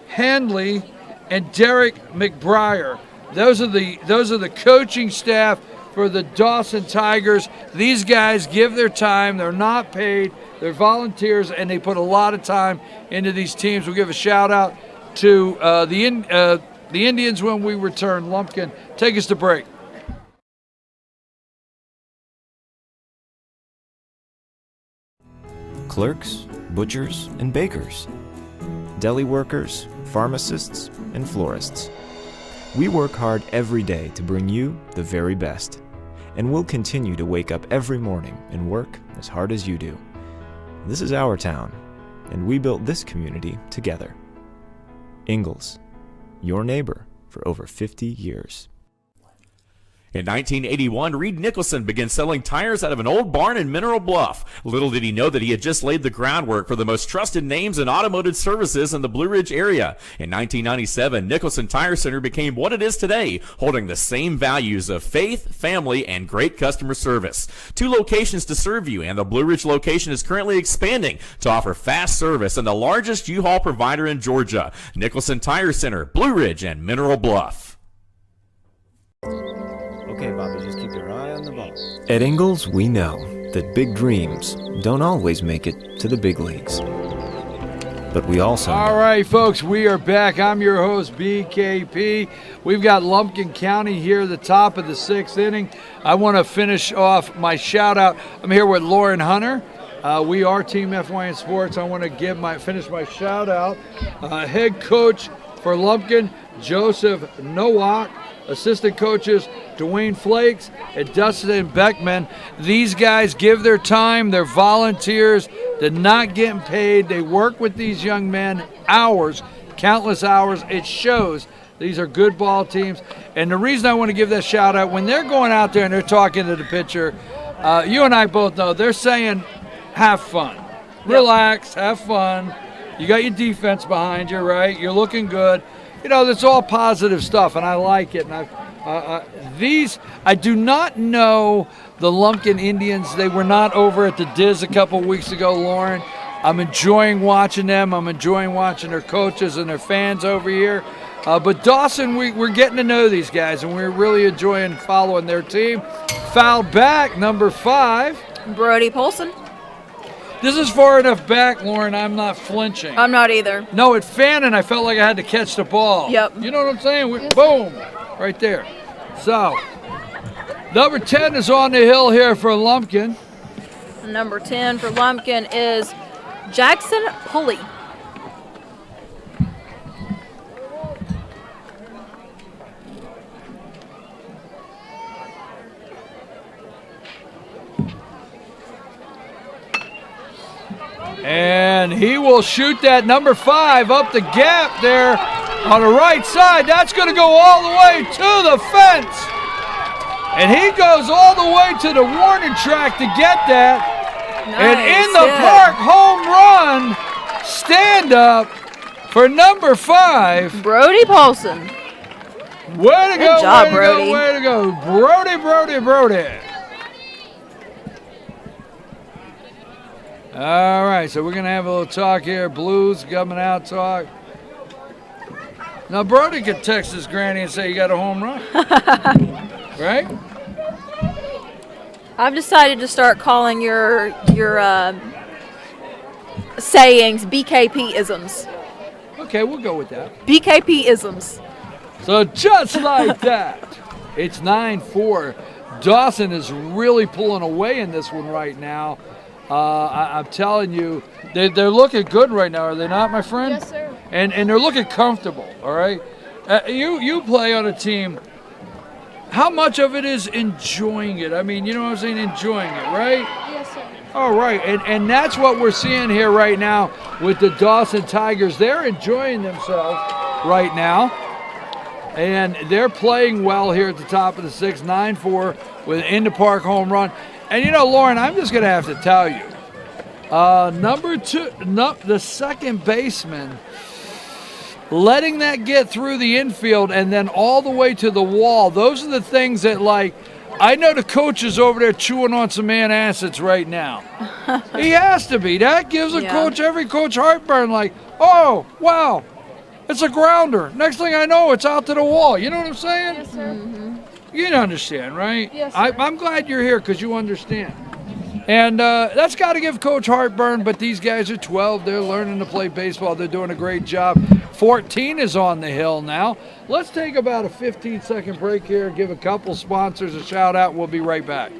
Handley, and Derek McBriar. Those are the coaching staff for the Dawson Tigers. These guys give their time. They're not paid. They're volunteers, and they put a lot of time into these teams. We'll give a shout out to the Indians when we return. Lumpkin, take us to break. Clerks, butchers, and bakers, deli workers, pharmacists, and florists. We work hard every day to bring you the very best. and we'll continue to wake up every morning and work as hard as you do. This is our town, and we built this community together. Ingalls, your neighbor for over 50 years. In 1981, Reed Nicholson began selling tires out of an old barn in Mineral Bluff. Little did he know that he had just laid the groundwork for the most trusted names in automotive services in the Blue Ridge area. In 1997, Nicholson Tire Center became what it is today, holding the same values of faith, family, and great customer service. 2 locations to serve you, and the Blue Ridge location is currently expanding to offer fast service and the largest U-Haul provider in Georgia. Nicholson Tire Center, Blue Ridge, and Mineral Bluff. Okay, Bobby, just keep your eye on the ball. At Ingalls, we know that big dreams don't always make it to the big leagues. But we also know. All right, folks, we are back. I'm your host, BKP. We've got Lumpkin County here at the top of the 6th inning. I want to finish off my shout-out. I'm here with Lauren Hunter. We are Team FYN Sports. I want to finish my shout-out. Head coach for Lumpkin, Joseph Nowak. Assistant coaches Dwayne Flakes and Dustin Beckman. These guys give their time. They're volunteers. They're not getting paid. They work with these young men hours, countless hours. It shows. These are good ball teams. And the reason I want to give that shout out, when they're going out there and they're talking to the pitcher, you and I both know they're saying have fun. Relax, have fun. You got your defense behind you, right? You're looking good. You know, that's all positive stuff, and I like it. And I do not know the Lumpkin Indians. They were not over at the Diz a couple weeks ago, Lauren. I'm enjoying watching them. I'm enjoying watching their coaches and their fans over here. But Dawson, we're getting to know these guys, and we're really enjoying following their team. Fouled back, number 5. Brody Polson. This is far enough back, Lauren, I'm not flinching. I'm not either. No, at Fannin, I felt like I had to catch the ball. Yep. You know what I'm saying? Boom, right there. So, number 10 is on the hill here for Lumpkin. Number 10 for Lumpkin is Jackson Pulley. And he will shoot that number 5 up the gap there on the right side. That's going to go all the way to the fence. And he goes all the way to the warning track to get that. Nice. And in the park, home run, stand up for number 5. Brody Paulson. Way to go, Good job, way to Brody. go, way to go. Brody. All right, so we're going to have a little talk here. Blues coming out talk. Now, Brody could text his granny and say, you got a home run. Right? I've decided to start calling your sayings BKP-isms. Okay, we'll go with that. BKP-isms. So just like that, it's 9-4. Dawson is really pulling away in this one right now. I'm telling you, they're looking good right now, are they not, my friend? Yes, sir. And they're looking comfortable, all right? You play on a team. How much of it is enjoying it? I mean, you know what I'm saying? Enjoying it, right? Yes, sir. All right, and that's what we're seeing here right now with the Dawson Tigers. They're enjoying themselves right now, and they're playing well here at the top of the 6th, 9-4 with an in-the-park home run. And, you know, Lauren, I'm just going to have to tell you, number 2, the second baseman, letting that get through the infield and then all the way to the wall, those are the things that, like, I know the coach is over there chewing on some antacids right now. He has to be. That gives every coach heartburn, like, oh, wow, it's a grounder. Next thing I know, it's out to the wall. You know what I'm saying? Yes, sir. Mm-hmm. You understand, right? Yes, sir. I'm glad you're here because you understand. And that's got to give Coach heartburn, but these guys are 12. They're learning to play baseball. They're doing a great job. 14 is on the hill now. Let's take about a 15-second break here, give a couple sponsors a shout-out. We'll be right back.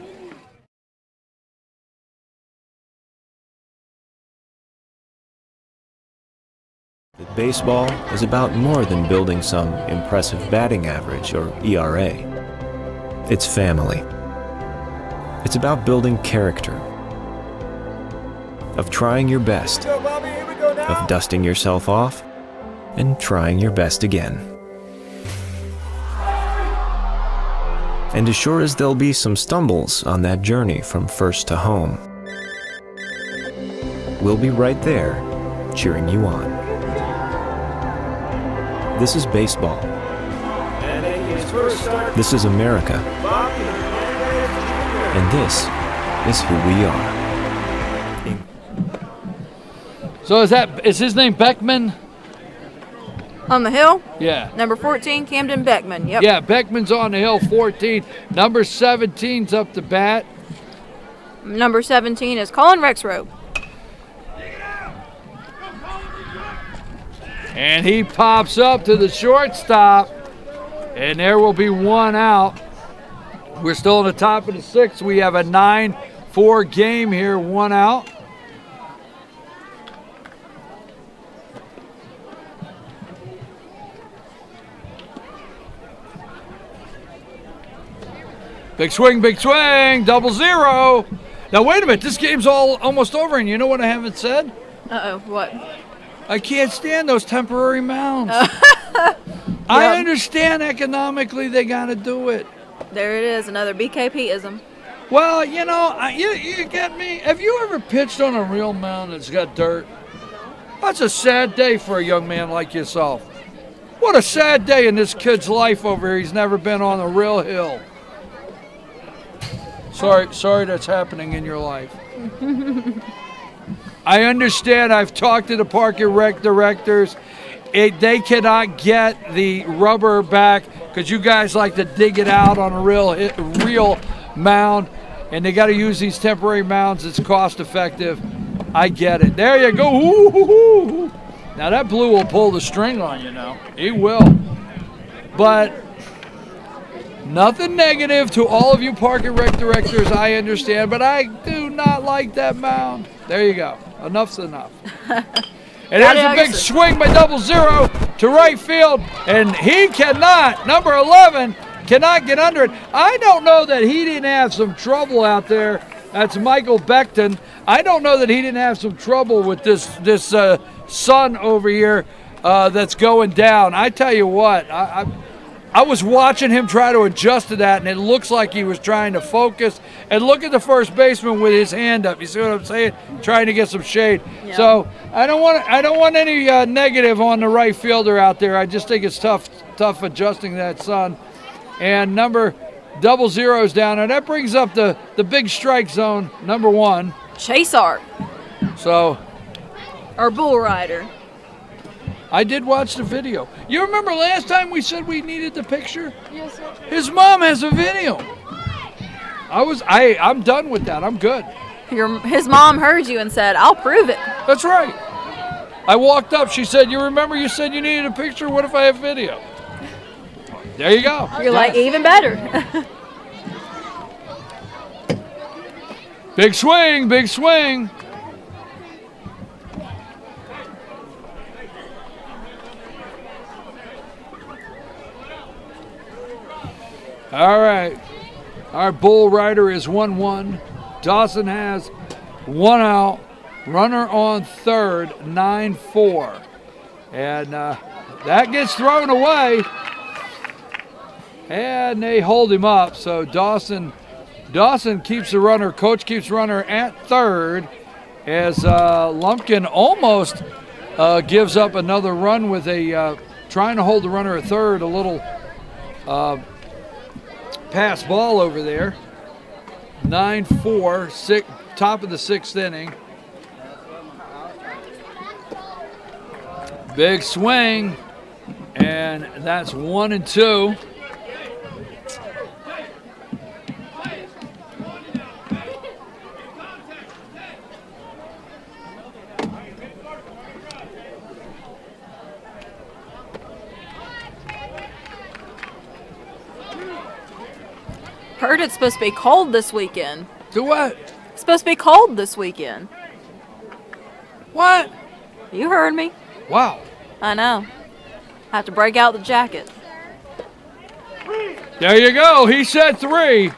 Baseball is about more than building some impressive batting average or ERA. It's family. It's about building character, of trying your best, of dusting yourself off, and trying your best again. And as sure as there'll be some stumbles on that journey from first to home, we'll be right there, cheering you on. This is baseball. This is America. And this is who we are. So is his name Beckman? On the hill, Yeah. number 14, Camden Beckman. Yep. Yeah, Beckman's on the hill, 14. Number 17's up to bat. Number 17 is Colin Rexroth. And he pops up to the shortstop. And there will be one out. We're still on the top of the sixth. We have a 9-4 game here, one out. Big swing, 0-0. Now wait a minute, this game's almost over, and you know what I haven't said? Uh-oh, what? I can't stand those temporary mounds. I understand economically they got to do it. There it is, another BKP-ism. Well, you know, you get me. Have you ever pitched on a real mound that's got dirt? That's a sad day for a young man like yourself. What a sad day in this kid's life over here. He's never been on a real hill. Sorry that's happening in your life. I understand. I've talked to the Park and Rec directors. They cannot get the rubber back because you guys like to dig it out on a real mound, and they got to use these temporary mounds. It's cost effective. I get it. There you go. Ooh. Now that blue will pull the string on you now. He will. But nothing negative to all of you Park and Rec directors, I understand, but I do not like that mound. There you go. Enough's enough. And there's a big swing by 0-0 to right field, and he cannot, number 11, cannot get under it. I don't know that he didn't have some trouble out there. That's Michael Beckton. I don't know that he didn't have some trouble with this sun over here that's going down. I tell you what, I was watching him try to adjust to that, and it looks like he was trying to focus. And look at the first baseman with his hand up. You see what I'm saying? Trying to get some shade. Yeah. So I don't want any negative on the right fielder out there. I just think it's tough adjusting that sun. And number 0-0 is down, and that brings up the big strike zone, number 1. Chase Art. So our bull rider. I did watch the video. You remember last time we said we needed the picture? Yes, sir. His mom has a video. I'm done with that. I'm good. His mom heard you and said, "I'll prove it." That's right. I walked up. She said, "You remember you said you needed a picture? What if I have video?" There you go. You're like, even better. Big swing, big swing. All right. Our bull rider is 1-1. Dawson has one out. Runner on third, 9-4. And that gets thrown away. And they hold him up. So Dawson keeps the runner. Coach keeps runner at third as Lumpkin almost gives up another run with a trying to hold the runner at third. A little pass ball over there. 9-4, top of the sixth inning. Big swing, and that's 1-2. Heard it's supposed to be cold this weekend. Do what? It's supposed to be cold this weekend. What? You heard me. Wow. I know. I have to break out the jacket. There you go. He said 3.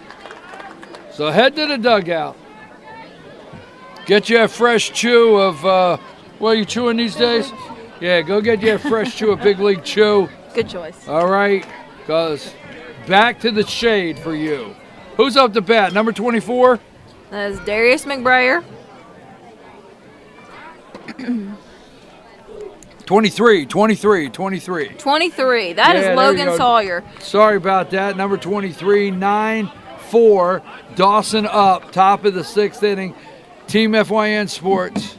So head to the dugout. Get you a fresh chew of, what are you chewing these days? Yeah, go get you a fresh chew of Big League Chew. Good choice. All right, because back to the shade for you. Who's up to bat? Number 24? That is Darius McBrayer. 23. 23. That is Yeah, there you Logan go. Sawyer. Sorry about that. Number 23, 9-4. Dawson up, top of the 6th inning. Team FYN Sports.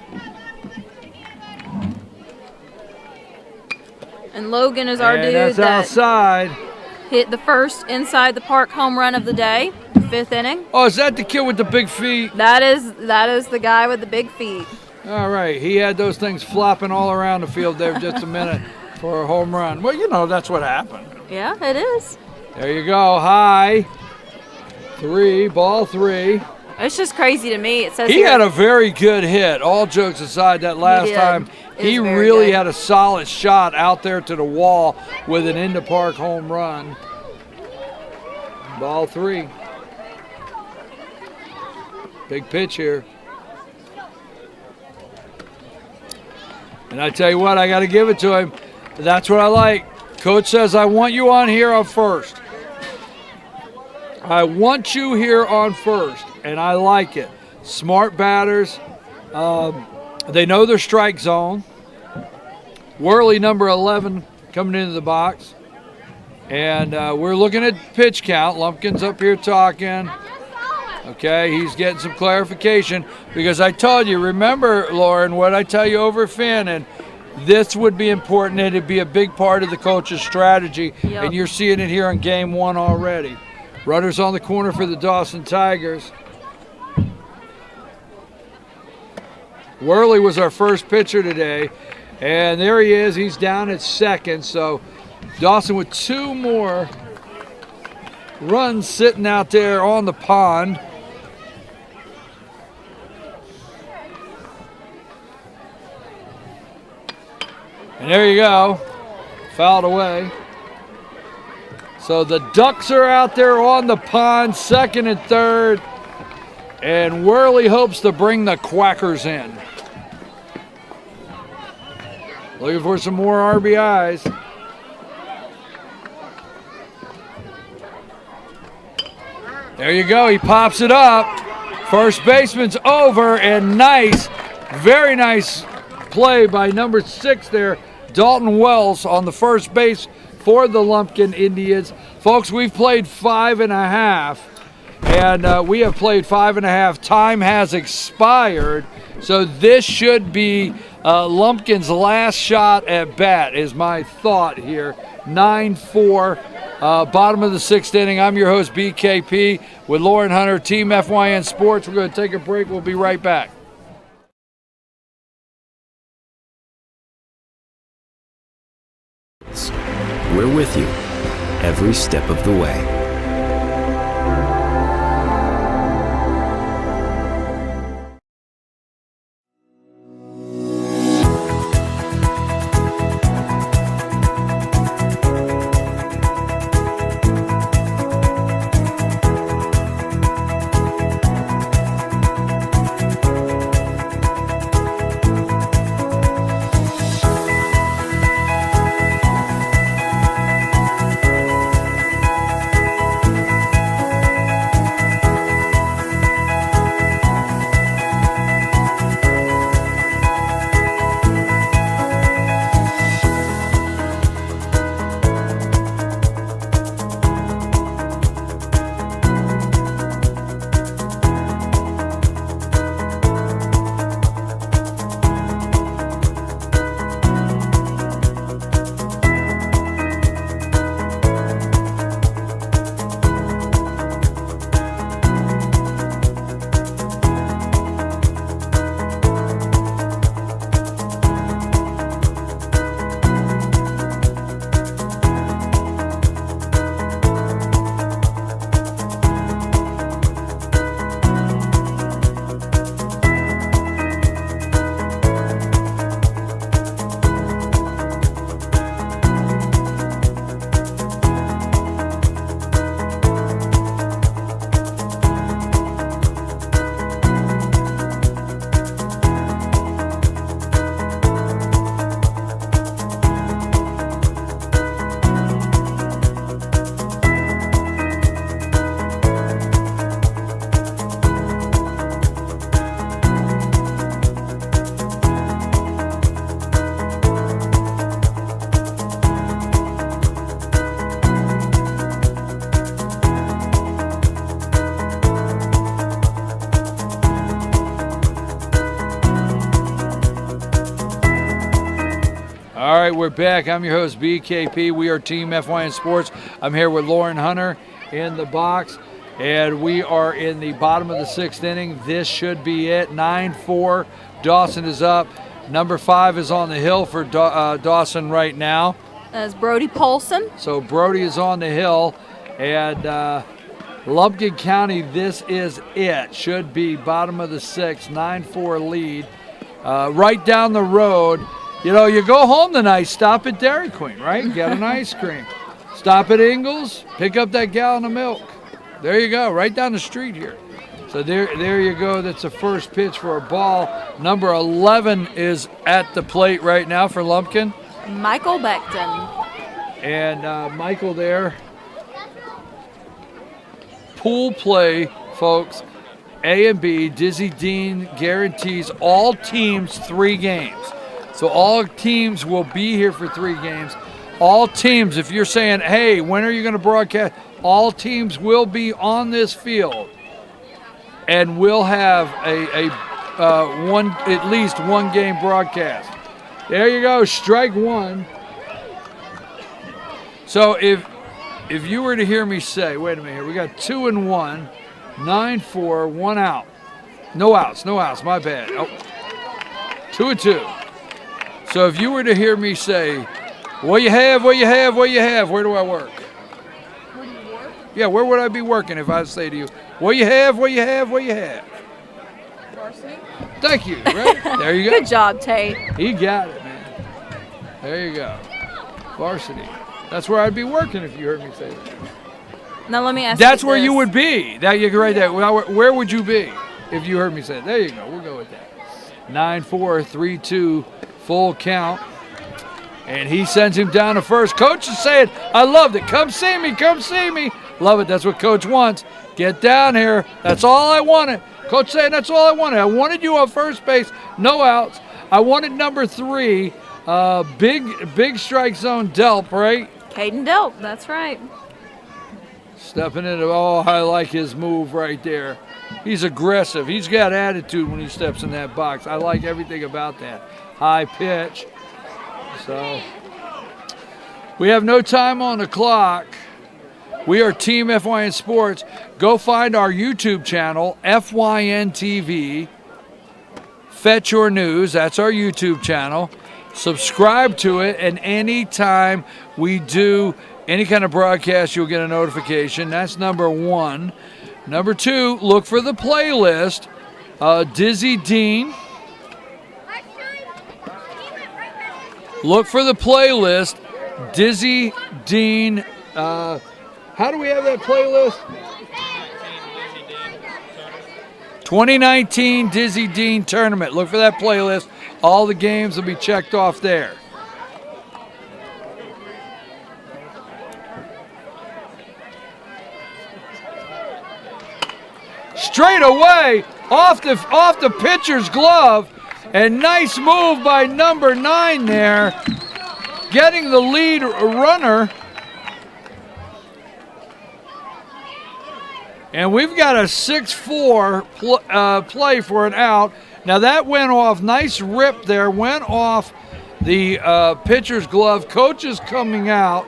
And Logan is our And dude that's that outside. hit the first inside the park home run of the day, 5th inning. Oh, is that the kid with the big feet? That is the guy with the big feet. All right. He had those things flopping all around the field there for just a minute for a home run. Well, you know, that's what happened. Yeah, it is. There you go. High. 3, ball 3. It's just crazy to me. It says He here, had a very good hit. All jokes aside, that last did. time, It he was very really good. had a solid shot out there to the wall with an in-the-park home run. Ball 3. Big pitch here. And I tell you what, I got to give it to him. That's what I like. Coach says, I want you on here on first. I want you here on first, and I like it. Smart batters. They know their strike zone. Worley, number 11, coming into the box. And we're looking at pitch count. Lumpkin's up here talking. Okay, he's getting some clarification because I told you, remember, Lauren, what I tell you over Finn, and this would be important. It'd be a big part of the coach's strategy, Yep. and you're seeing it here in game 1 already. Runners on the corner for the Dawson Tigers. Worley was our first pitcher today, and there he is. He's down at second, so Dawson with 2 more runs sitting out there on the pond. And there you go, fouled away. So the Ducks are out there on the pond, 2nd and 3rd, and Worley hopes to bring the Quackers in. Looking for some more RBIs. There you go, he pops it up. First baseman's over, and nice, very nice play by number 6 there, Dalton Wells on the first base for the Lumpkin Indians. Folks, we've played 5.5, and we have played 5.5. Time has expired, so this should be Lumpkin's last shot at bat, is my thought here. 9-4, bottom of the 6th inning. I'm your host, BKP, with Lauren Hunter, Team FYN Sports. We're going to take a break. We'll be right back. We're with you every step of the way. right, we're back. I'm your host, BKP. We are Team FYN Sports. I'm here with Lauren Hunter in the box, and we are in the bottom of the 6th inning. This should be it. 9-4. Dawson is up. Number 5 is on the hill for Dawson right now. That's Brody Polson. So Brody is on the hill, and Lumpkin County, this is it. Should be bottom of the 6th, 9-4 lead. Right down the road, you know, you go home tonight, stop at Dairy Queen, right? Get an ice cream. Stop at Ingles, pick up that gallon of milk. There you go, right down the street here. So there you go. That's the first pitch for a ball. Number 11 is at the plate right now for Lumpkin. Michael Beckton. And Michael there. Pool play, folks. A and B, Dizzy Dean guarantees all teams 3 games. So all teams will be here for 3 games. All teams, if you're saying, hey, when are you going to broadcast? All teams will be on this field, and we'll have at least one game broadcast. There you go, strike 1. So if you were to hear me say, wait a minute here, we got 2-1, 9-4, 1 out. No outs, my bad. Oh, 2-2. So if you were to hear me say, what you have, where do I work? Where do you work? Yeah, where would I be working if I say to you, what you have? Varsity. Thank you, right? There you go. Good job, Tate. He got it, man. There you go. Varsity. That's where I'd be working if you heard me say that. Now let me ask That's you where this. you would be. That you right there. Where would you be if you heard me say it? There you go. We'll go with that. 9-4, 3-2, full count. And he sends him down to first. Coach is saying, I loved it. Come see me. Love it. That's what Coach wants. Get down here. That's all I wanted. Coach saying that's all I wanted. I wanted you on first base. No outs. I wanted number 3. Big strike zone Delp, right? Caden Delp, that's right. Stepping into, oh, I like his move right there. He's aggressive. He's got attitude when he steps in that box. I like everything about that. High pitch. So we have no time on the clock. We are Team FYN Sports. Go find our YouTube channel, FYN TV. Fetch Your News. That's our YouTube channel. Subscribe to it, and anytime we do any kind of broadcast, you'll get a notification. That's number 1. Number 2, look for the playlist. Dizzy Dean. Look for the playlist. Dizzy Dean. How do we have that playlist? 2019 Dizzy Dean Tournament. Look for that playlist. All the games will be checked off there. Straight away, off the pitcher's glove, and nice move by number 9 there, getting the lead runner. And we've got a 6-4 play for an out. Now that went off, nice rip there, went off the pitcher's glove. Coach is coming out.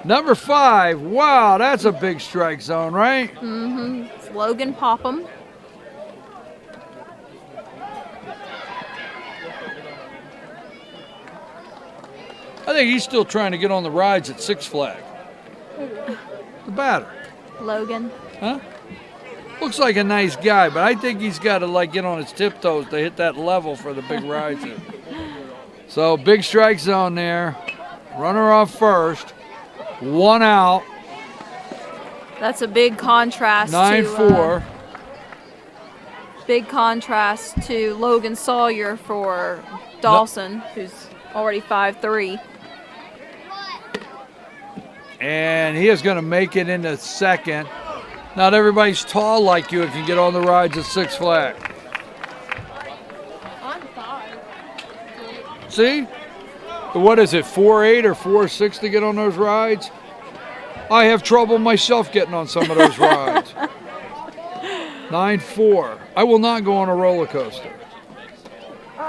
Number 5, wow, that's a big strike zone, right? Mm-hmm. It's Logan Popham. I think he's still trying to get on the rides at Six Flags. The batter. Logan. Huh? Looks like a nice guy, but I think he's got to get on his tiptoes to hit that level for the big rides. So big strike zone there. Runner off first. 1 out. That's a big contrast. 9-4. Big contrast to Logan Sawyer for Dawson, who's already 5'3". And he is going to make it into second. Not everybody's tall like you and can get on the rides at Six Flags. I'm 5. See? What is it, 4'8" or 4'6" to get on those rides? I have trouble myself getting on some of those rides. 9-4. I will not go on a roller coaster.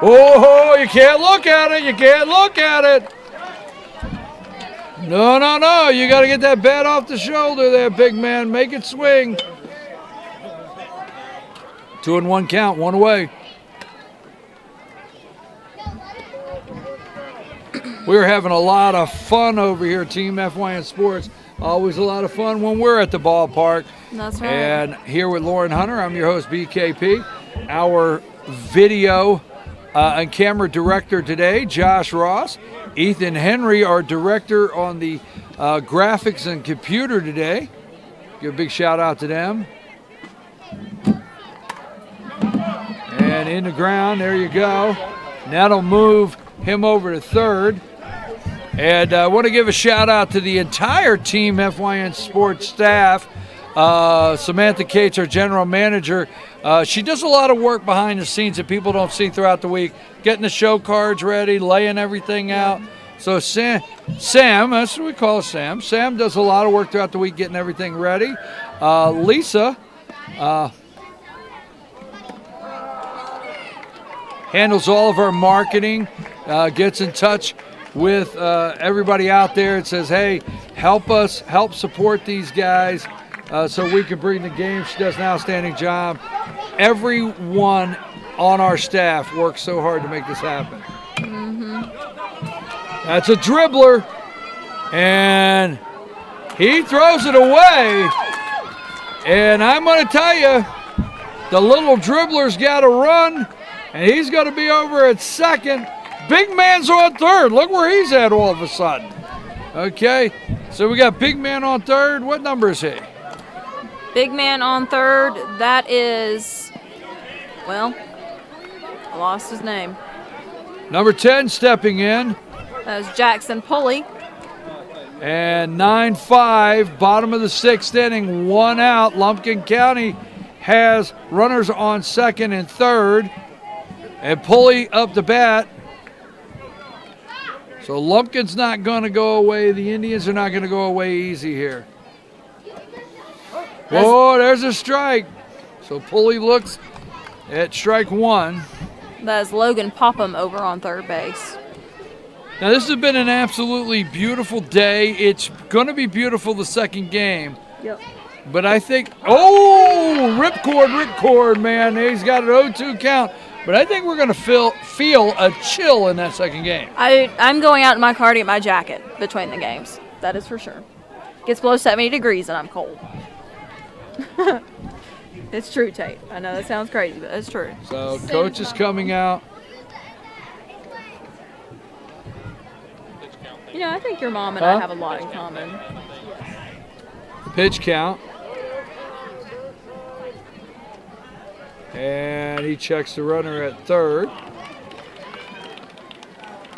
Oh, you can't look at it. You can't look at it. No, no, no. You got to get that bat off the shoulder there, big man. Make it swing. 2-1 count, one away. We're having a lot of fun over here, Team FYN Sports. Always a lot of fun when we're at the ballpark. That's right. And here with Lauren Hunter, I'm your host, BKP. Our video and camera director today, Josh Ross. Ethan Henry, our director on the graphics and computer today. Give a big shout out to them. And in the ground, there you go. That'll move him over to third. And I want to give a shout out to the entire Team FYN Sports staff. Samantha Cates, our general manager, she does a lot of work behind the scenes that people don't see throughout the week, getting the show cards ready, laying everything out. So Sam, that's what we call Sam. Sam does a lot of work throughout the week getting everything ready. Lisa handles all of our marketing, gets in touch with everybody out there and says, hey, help us, help support these guys so we can bring the game. She does an outstanding job. Everyone on our staff works so hard to make this happen. That's a dribbler, and he throws it away. And I'm going to tell you, the little dribbler's got to run, and he's going to be over at second. Big man's on third. Look where he's at all of a sudden. Okay, so we got big man on third. What number is he? Big man on third. That is, well, I lost his name. Number 10 stepping in. That is Jackson Pulley. And 9-5, bottom of the sixth inning, one out. Lumpkin County has runners on second and third. And Pulley up to bat. So Lumpkin's not going to go away. The Indians are not going to go away easy here. Oh, there's a strike. So Pulley looks at strike one. That is Logan Popham over on third base. Now, this has been an absolutely beautiful day. It's going to be beautiful the second game. Yep. But I think, oh, ripcord, man. He's got an 0-2 count. But I think we're going to feel a chill in that second game. I'm going out in my car to get my jacket between the games. That is for sure. Gets below 70 degrees and I'm cold. It's true, Tate. I know that sounds crazy, but it's true. So coach is coming out. You know, I think your mom and I have a lot in common. Pitch count. And he checks the runner at third.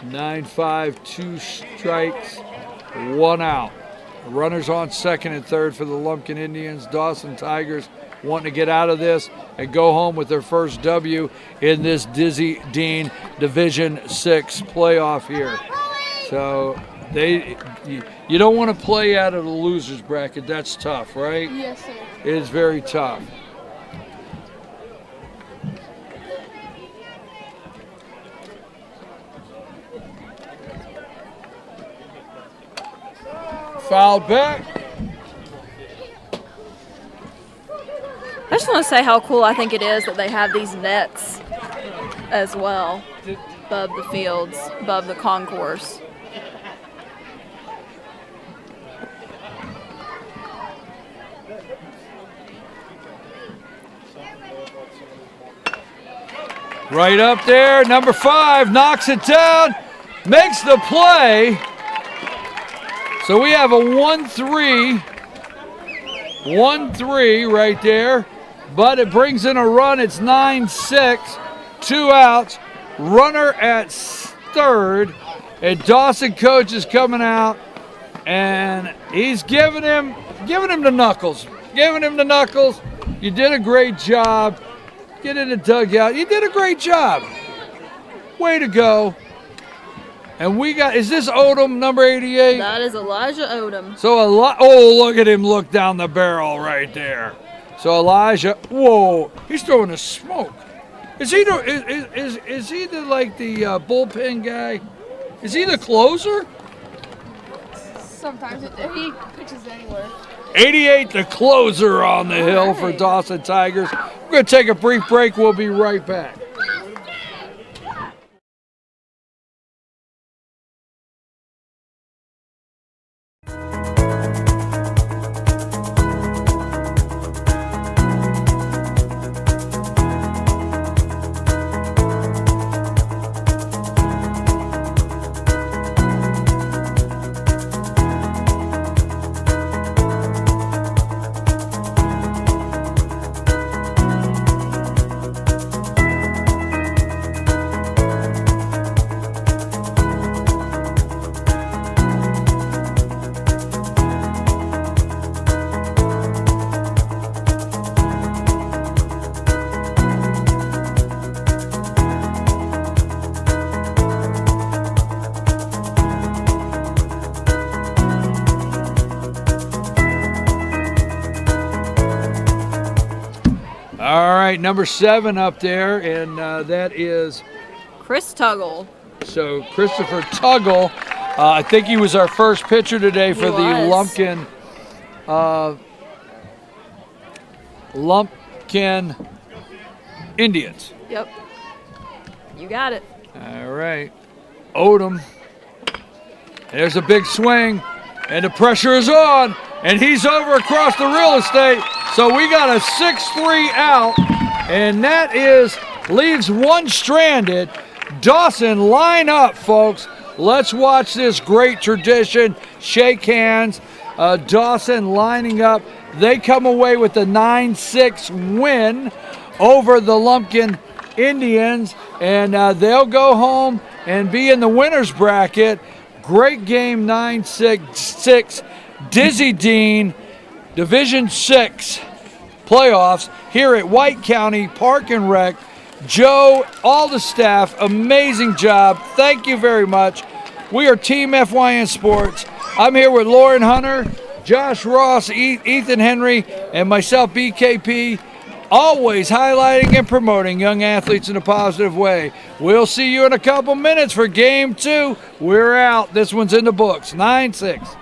9-5, 2 strikes, 1 out. Runners on second and third for the Lumpkin Indians. Dawson Tigers wanting to get out of this and go home with their first W in this Dizzy Dean Division 6 playoff here. So you don't want to play out of the loser's bracket. That's tough, right? Yes, sir. It is very tough. Fouled back. I just want to say how cool I think it is that they have these nets as well above the fields, above the concourse. Right up there, number 5 knocks it down, makes the play. So we have a 1-3 right there, but it brings in a run. It's 9-6, 2 outs, runner at third, and Dawson coach is coming out, and he's giving him the knuckles, You did a great job. Get in the dugout. You did a great job. Way to go. And we got, is this Odom, number 88? That is Elijah Odom. So, oh, look at him look down the barrel right there. So, Elijah, whoa, he's throwing a smoke. Is he is he the bullpen guy? Is he the closer? Sometimes he pitches anywhere. 88, the closer on the hill for Dawson Tigers. We're going to take a brief break. We'll be right back. All right, number 7 up there, and that is Chris Tuggle. so Christopher Tuggle. I think he was our first pitcher today for the Lumpkin Indians. Yep. You got it. All right, Odom. There's a big swing, and the pressure is on, and he's over across the real estate. So we got a 6-3 out, and that leaves one stranded. Dawson, line up, folks. Let's watch this great tradition. Shake hands. Dawson lining up. They come away with a 9-6 win over the Lumpkin Indians, and they'll go home and be in the winner's bracket. Great game, 9-6. Dizzy Dean, Division 6 playoffs here at White County Park and Rec. Joe, all the staff, amazing job. Thank you very much. We are Team FYN Sports. I'm here with Lauren Hunter, Josh Ross, Ethan Henry, and myself, BKP, always highlighting and promoting young athletes in a positive way. We'll see you in a couple minutes for Game 2. We're out. This one's in the books, 9-6.